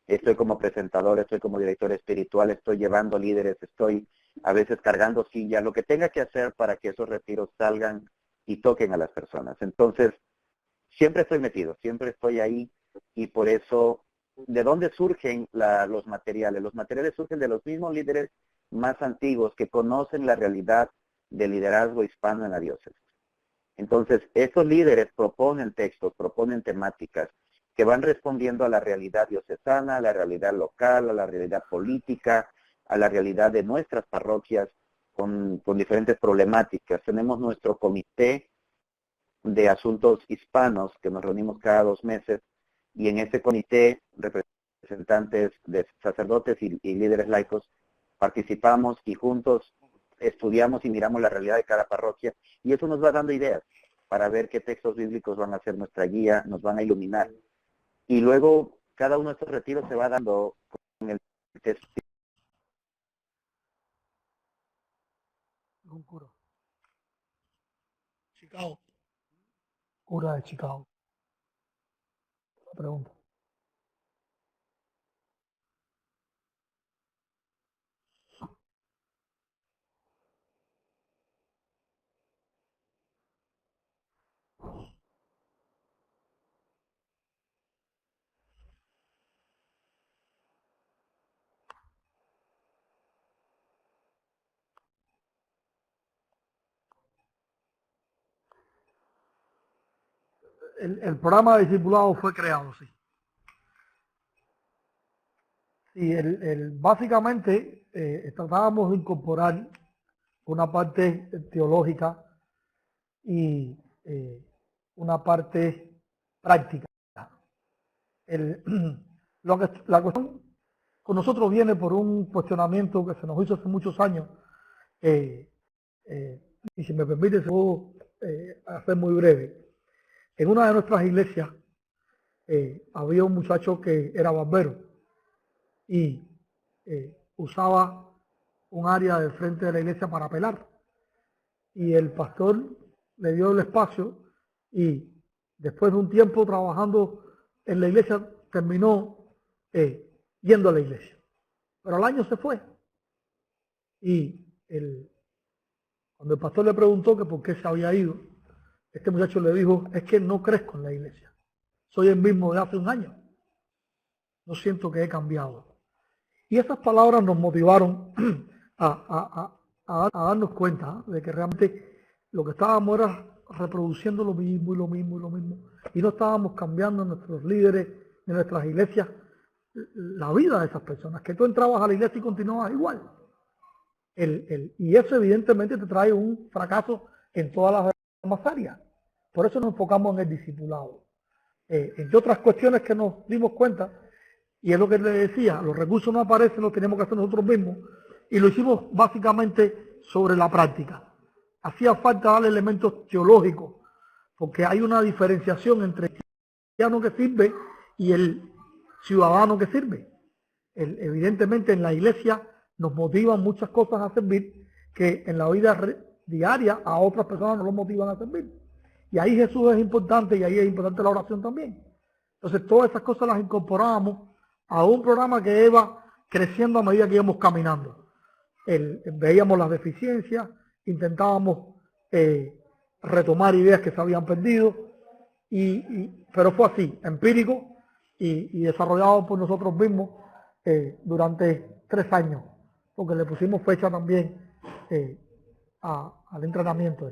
estoy como presentador, estoy como director espiritual, estoy llevando líderes, estoy a veces cargando silla, lo que tenga que hacer para que esos retiros salgan y toquen a las personas. Entonces, siempre estoy metido, siempre estoy ahí y por eso, ¿de dónde surgen los materiales? Los materiales surgen de los mismos líderes más antiguos que conocen la realidad del liderazgo hispano en la diócesis. Entonces, estos líderes proponen textos, proponen temáticas que van respondiendo a la realidad diocesana, a la realidad local, a la realidad política, a la realidad de nuestras parroquias con diferentes problemáticas. Tenemos nuestro comité de asuntos hispanos que nos reunimos cada 2 meses y en ese comité representantes de sacerdotes y líderes laicos participamos y juntos estudiamos y miramos la realidad de cada parroquia y eso nos va dando ideas para ver qué textos bíblicos van a ser nuestra guía, nos van a iluminar. Y luego cada uno de estos retiros se va dando con el texto. Un cura. Chicago. Cura de Chicago. Pregunta. El programa de discipulado fue creado, sí. Sí, básicamente tratábamos de incorporar una parte teológica y una parte práctica. La cuestión con nosotros viene por un cuestionamiento que se nos hizo hace muchos años, y si me permite, se puedo hacer muy breve. En una de nuestras iglesias había un muchacho que era barbero y usaba un área del frente de la iglesia para pelar. Y el pastor le dio el espacio y después de un tiempo trabajando en la iglesia terminó yendo a la iglesia. Pero al año se fue. Y cuando el pastor le preguntó que por qué se había ido, este muchacho le dijo, es que no crezco en la iglesia. Soy el mismo de hace un año. No siento que he cambiado. Y esas palabras nos motivaron a darnos cuenta de que realmente lo que estábamos era reproduciendo lo mismo y lo mismo y lo mismo. Y no estábamos cambiando en nuestros líderes, en nuestras iglesias, la vida de esas personas. Que tú entrabas a la iglesia y continuabas igual. Y eso evidentemente te trae un fracaso en todas las demás áreas. Por eso nos enfocamos en el discipulado. Entre otras cuestiones que nos dimos cuenta, y es lo que le decía, los recursos no aparecen, los tenemos que hacer nosotros mismos, y lo hicimos básicamente sobre la práctica. Hacía falta darle elementos teológicos, porque hay una diferenciación entre el cristiano que sirve y el ciudadano que sirve. Evidentemente en la iglesia nos motivan muchas cosas a servir que en la vida diaria a otras personas no los motivan a servir. Y ahí Jesús es importante y ahí es importante la oración también. Entonces todas esas cosas las incorporamos a un programa que iba creciendo a medida que íbamos caminando. Veíamos las deficiencias, intentábamos retomar ideas que se habían perdido, pero fue así, empírico y desarrollado por nosotros mismos durante 3 años, porque le pusimos fecha también al entrenamiento.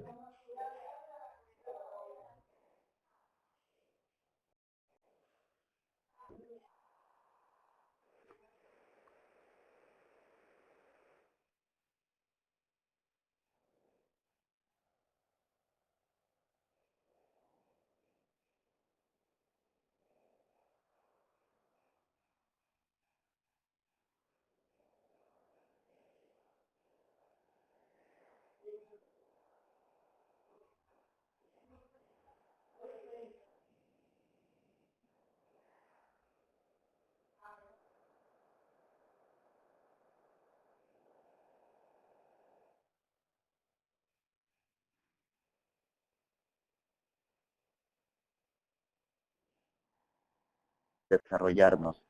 desarrollarnos,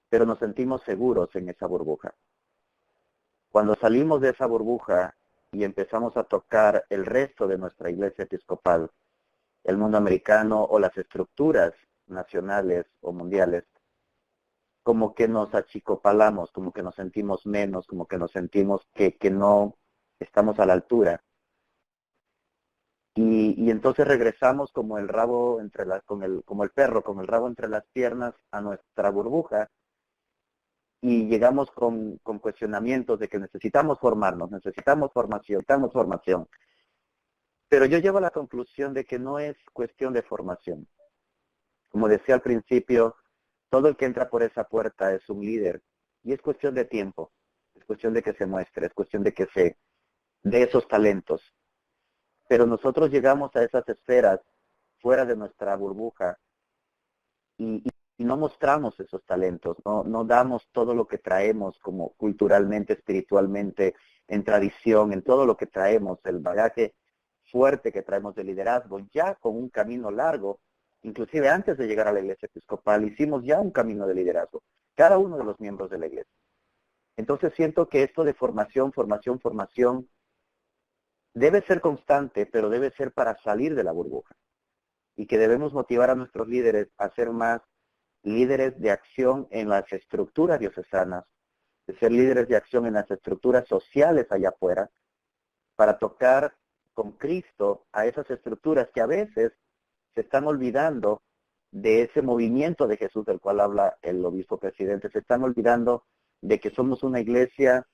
pero nos sentimos seguros en esa burbuja. Cuando salimos de esa burbuja y empezamos a tocar el resto de nuestra iglesia episcopal, el mundo americano o las estructuras nacionales o mundiales, como que nos achicopalamos, como que nos sentimos menos, como que nos sentimos que no estamos a la altura. Y entonces regresamos como el rabo como el perro, con el rabo entre las piernas a nuestra burbuja, y llegamos con cuestionamientos de que necesitamos formarnos, necesitamos formación. Pero yo llego a la conclusión de que no es cuestión de formación. Como decía al principio, todo el que entra por esa puerta es un líder, y es cuestión de tiempo, es cuestión de que se muestre, es cuestión de que se dé esos talentos. Pero nosotros llegamos a esas esferas fuera de nuestra burbuja y no mostramos esos talentos, no damos todo lo que traemos como culturalmente, espiritualmente, en tradición, en todo lo que traemos, el bagaje fuerte que traemos de liderazgo, ya con un camino largo. Inclusive antes de llegar a la iglesia episcopal hicimos ya un camino de liderazgo, cada uno de los miembros de la iglesia. Entonces siento que esto de formación debe ser constante, pero debe ser para salir de la burbuja. Y que debemos motivar a nuestros líderes a ser más líderes de acción en las estructuras diocesanas, de ser líderes de acción en las estructuras sociales allá afuera, para tocar con Cristo a esas estructuras que a veces se están olvidando de ese movimiento de Jesús del cual habla el obispo presidente. Se están olvidando de que somos una iglesia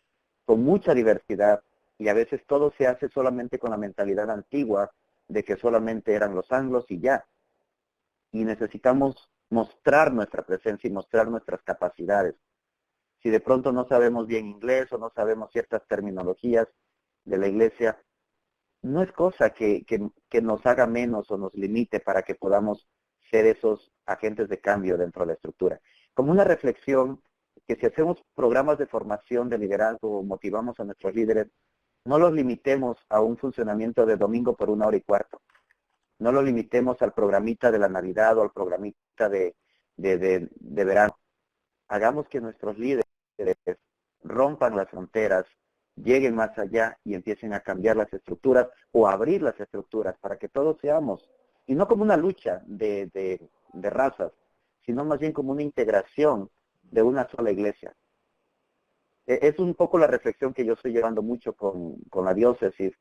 con mucha diversidad y a veces todo se hace solamente con la mentalidad antigua de que solamente eran los anglos y ya. Y necesitamos mostrar nuestra presencia y mostrar nuestras capacidades. Si de pronto no sabemos bien inglés o no sabemos ciertas terminologías de la iglesia, no es cosa que nos haga menos o nos limite para que podamos ser esos agentes de cambio dentro de la estructura. Como una reflexión, que si hacemos programas de formación de liderazgo o motivamos a nuestros líderes, no los limitemos a un funcionamiento de domingo por 1 hora y cuarto. No lo limitemos al programita de la Navidad o al programita de verano. Hagamos que nuestros líderes rompan las fronteras, lleguen más allá y empiecen a cambiar las estructuras o abrir las estructuras para que todos seamos, y no como una lucha de razas, sino más bien como una integración de una sola iglesia. Es un poco la reflexión que yo estoy llevando mucho con la diócesis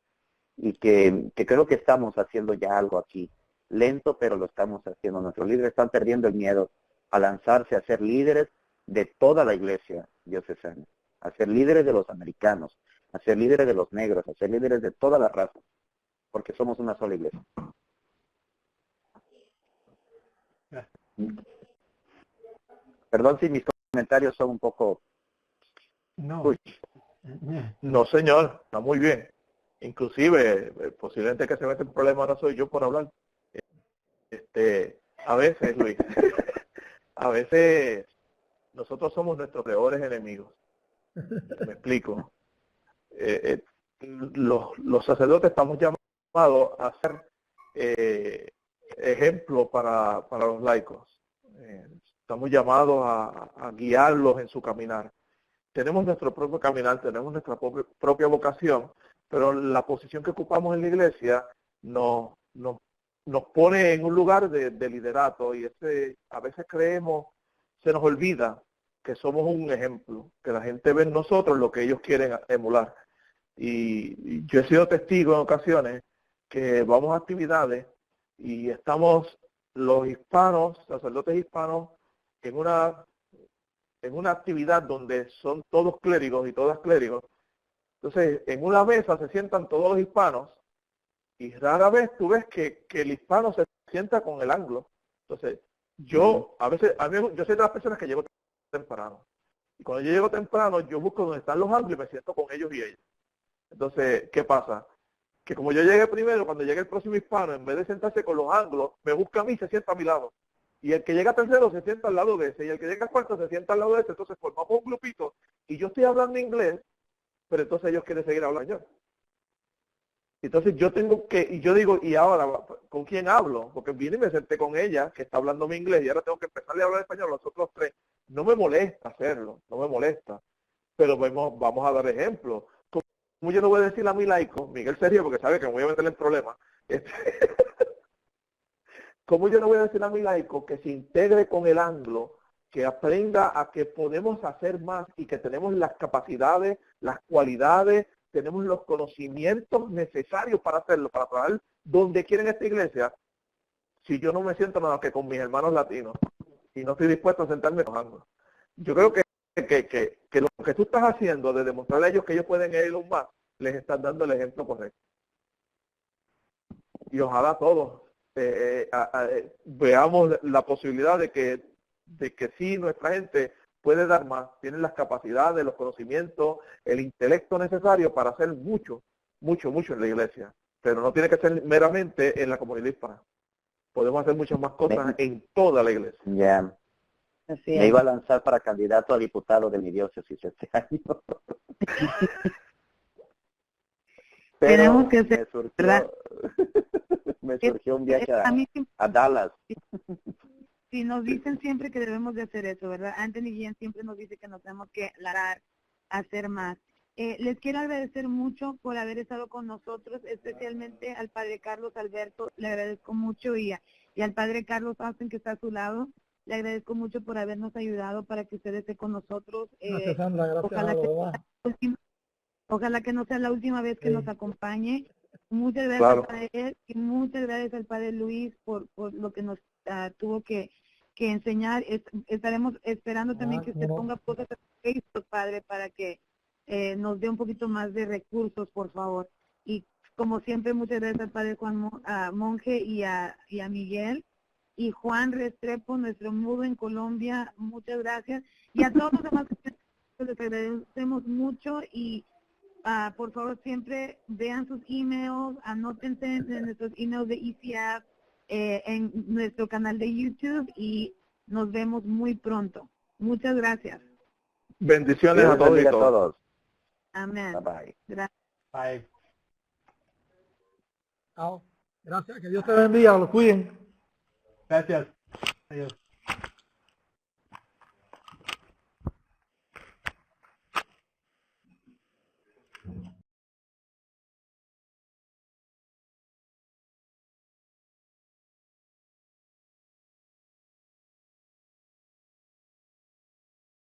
y que creo que estamos haciendo ya algo aquí. Lento, pero lo estamos haciendo. Nuestros líderes están perdiendo el miedo a lanzarse a ser líderes de toda la iglesia diocesana, a ser líderes de los americanos, a ser líderes de los negros, a ser líderes de todas las razas, porque somos una sola iglesia. Perdón si mis comentarios son un poco... No. Uy. No, señor, está muy bien. Inclusive, posiblemente que se mete en problema no soy yo por hablar. A veces, Luis, a veces nosotros somos nuestros peores enemigos. Me explico. Los sacerdotes estamos llamados a ser ejemplo para los laicos. Estamos llamados a guiarlos en su caminar. Tenemos nuestro propio caminar, tenemos nuestra propia vocación, pero la posición que ocupamos en la iglesia nos pone en un lugar de liderato y a veces creemos, se nos olvida que somos un ejemplo, que la gente ve en nosotros lo que ellos quieren emular. Y yo he sido testigo en ocasiones que vamos a actividades y estamos los hispanos, sacerdotes hispanos, en una actividad donde son todos clérigos y todas clérigos. Entonces, en una mesa se sientan todos los hispanos y rara vez tú ves que el hispano se sienta con el anglo. Entonces, yo yo soy de las personas que llego temprano. Y cuando yo llego temprano, yo busco donde están los anglos y me siento con ellos y ellas. Entonces, ¿qué pasa? Que como yo llegué primero, cuando llegue el próximo hispano, en vez de sentarse con los anglos, me busca a mí y se sienta a mi lado. Y el que llega tercero se sienta al lado de ese, y el que llega cuarto se sienta al lado de ese. Entonces formamos un grupito, y yo estoy hablando inglés, pero entonces ellos quieren seguir hablando yo. Entonces yo tengo que, y yo digo, ¿y ahora con quién hablo? Porque vine y me senté con ella, que está hablando mi inglés, y ahora tengo que empezarle a hablar español a los otros tres. No me molesta hacerlo, no me molesta. Pero vamos a dar ejemplos. Como yo no voy a decir a mi laico, Miguel se ríe porque sabe que me voy a meter en problemas. ¿Cómo yo no voy a decir a mi laico que se integre con el anglo, que aprenda a que podemos hacer más y que tenemos las capacidades, las cualidades, tenemos los conocimientos necesarios para hacerlo, para trabajar donde quiera en esta iglesia, si yo no me siento nada que con mis hermanos latinos y no estoy dispuesto a sentarme con anglos? Yo creo que lo que tú estás haciendo de demostrarle a ellos que ellos pueden ir más, les estás dando el ejemplo correcto. Y ojalá todos veamos la posibilidad de que sí, nuestra gente puede dar más, tiene las capacidades, los conocimientos, el intelecto necesario para hacer mucho en la iglesia. Pero no tiene que ser meramente en la comunidad hispana. Podemos hacer muchas más cosas en toda la iglesia. Ya. Así Me es. iba a lanzar para candidato a diputado de mi diócesis este año. Pero Tenemos que ser, ¿verdad? me surgió un viaje A mí a Dallas. sí, nos dicen siempre que debemos de hacer eso, ¿verdad? Anthony Guillén siempre nos dice que nos tenemos que larar a hacer más. Les quiero agradecer mucho por haber estado con nosotros, especialmente al padre Carlos Alberto, le agradezco mucho, y al padre Carlos Austin, que está a su lado, le agradezco mucho por habernos ayudado para que usted esté con nosotros. Gracias, Sandra, gracias Ojalá a que, los demás. ojalá que no sea la última vez que Sí. nos acompañe. Muchas gracias Claro. al padre Ed y muchas gracias al padre Luis por lo que nos tuvo que enseñar. Estaremos esperando también que usted cómo no. ponga cosas en Facebook, padre, para que nos dé un poquito más de recursos, por favor. Y como siempre, muchas gracias al padre Juan Monje y a Miguel. Y Juan Restrepo, nuestro mudo en Colombia, muchas gracias. Y a todos los demás, les agradecemos mucho y por favor siempre vean sus emails, anótense en nuestros emails de ECF, en nuestro canal de YouTube, y nos vemos muy pronto. Muchas gracias. Bendiciones a Dios todos y bendiga a todas. todos. Amén. Bye bye. Gracias. Bye. Chao. Gracias, que Dios te bendiga, los cuiden. Gracias. Adiós.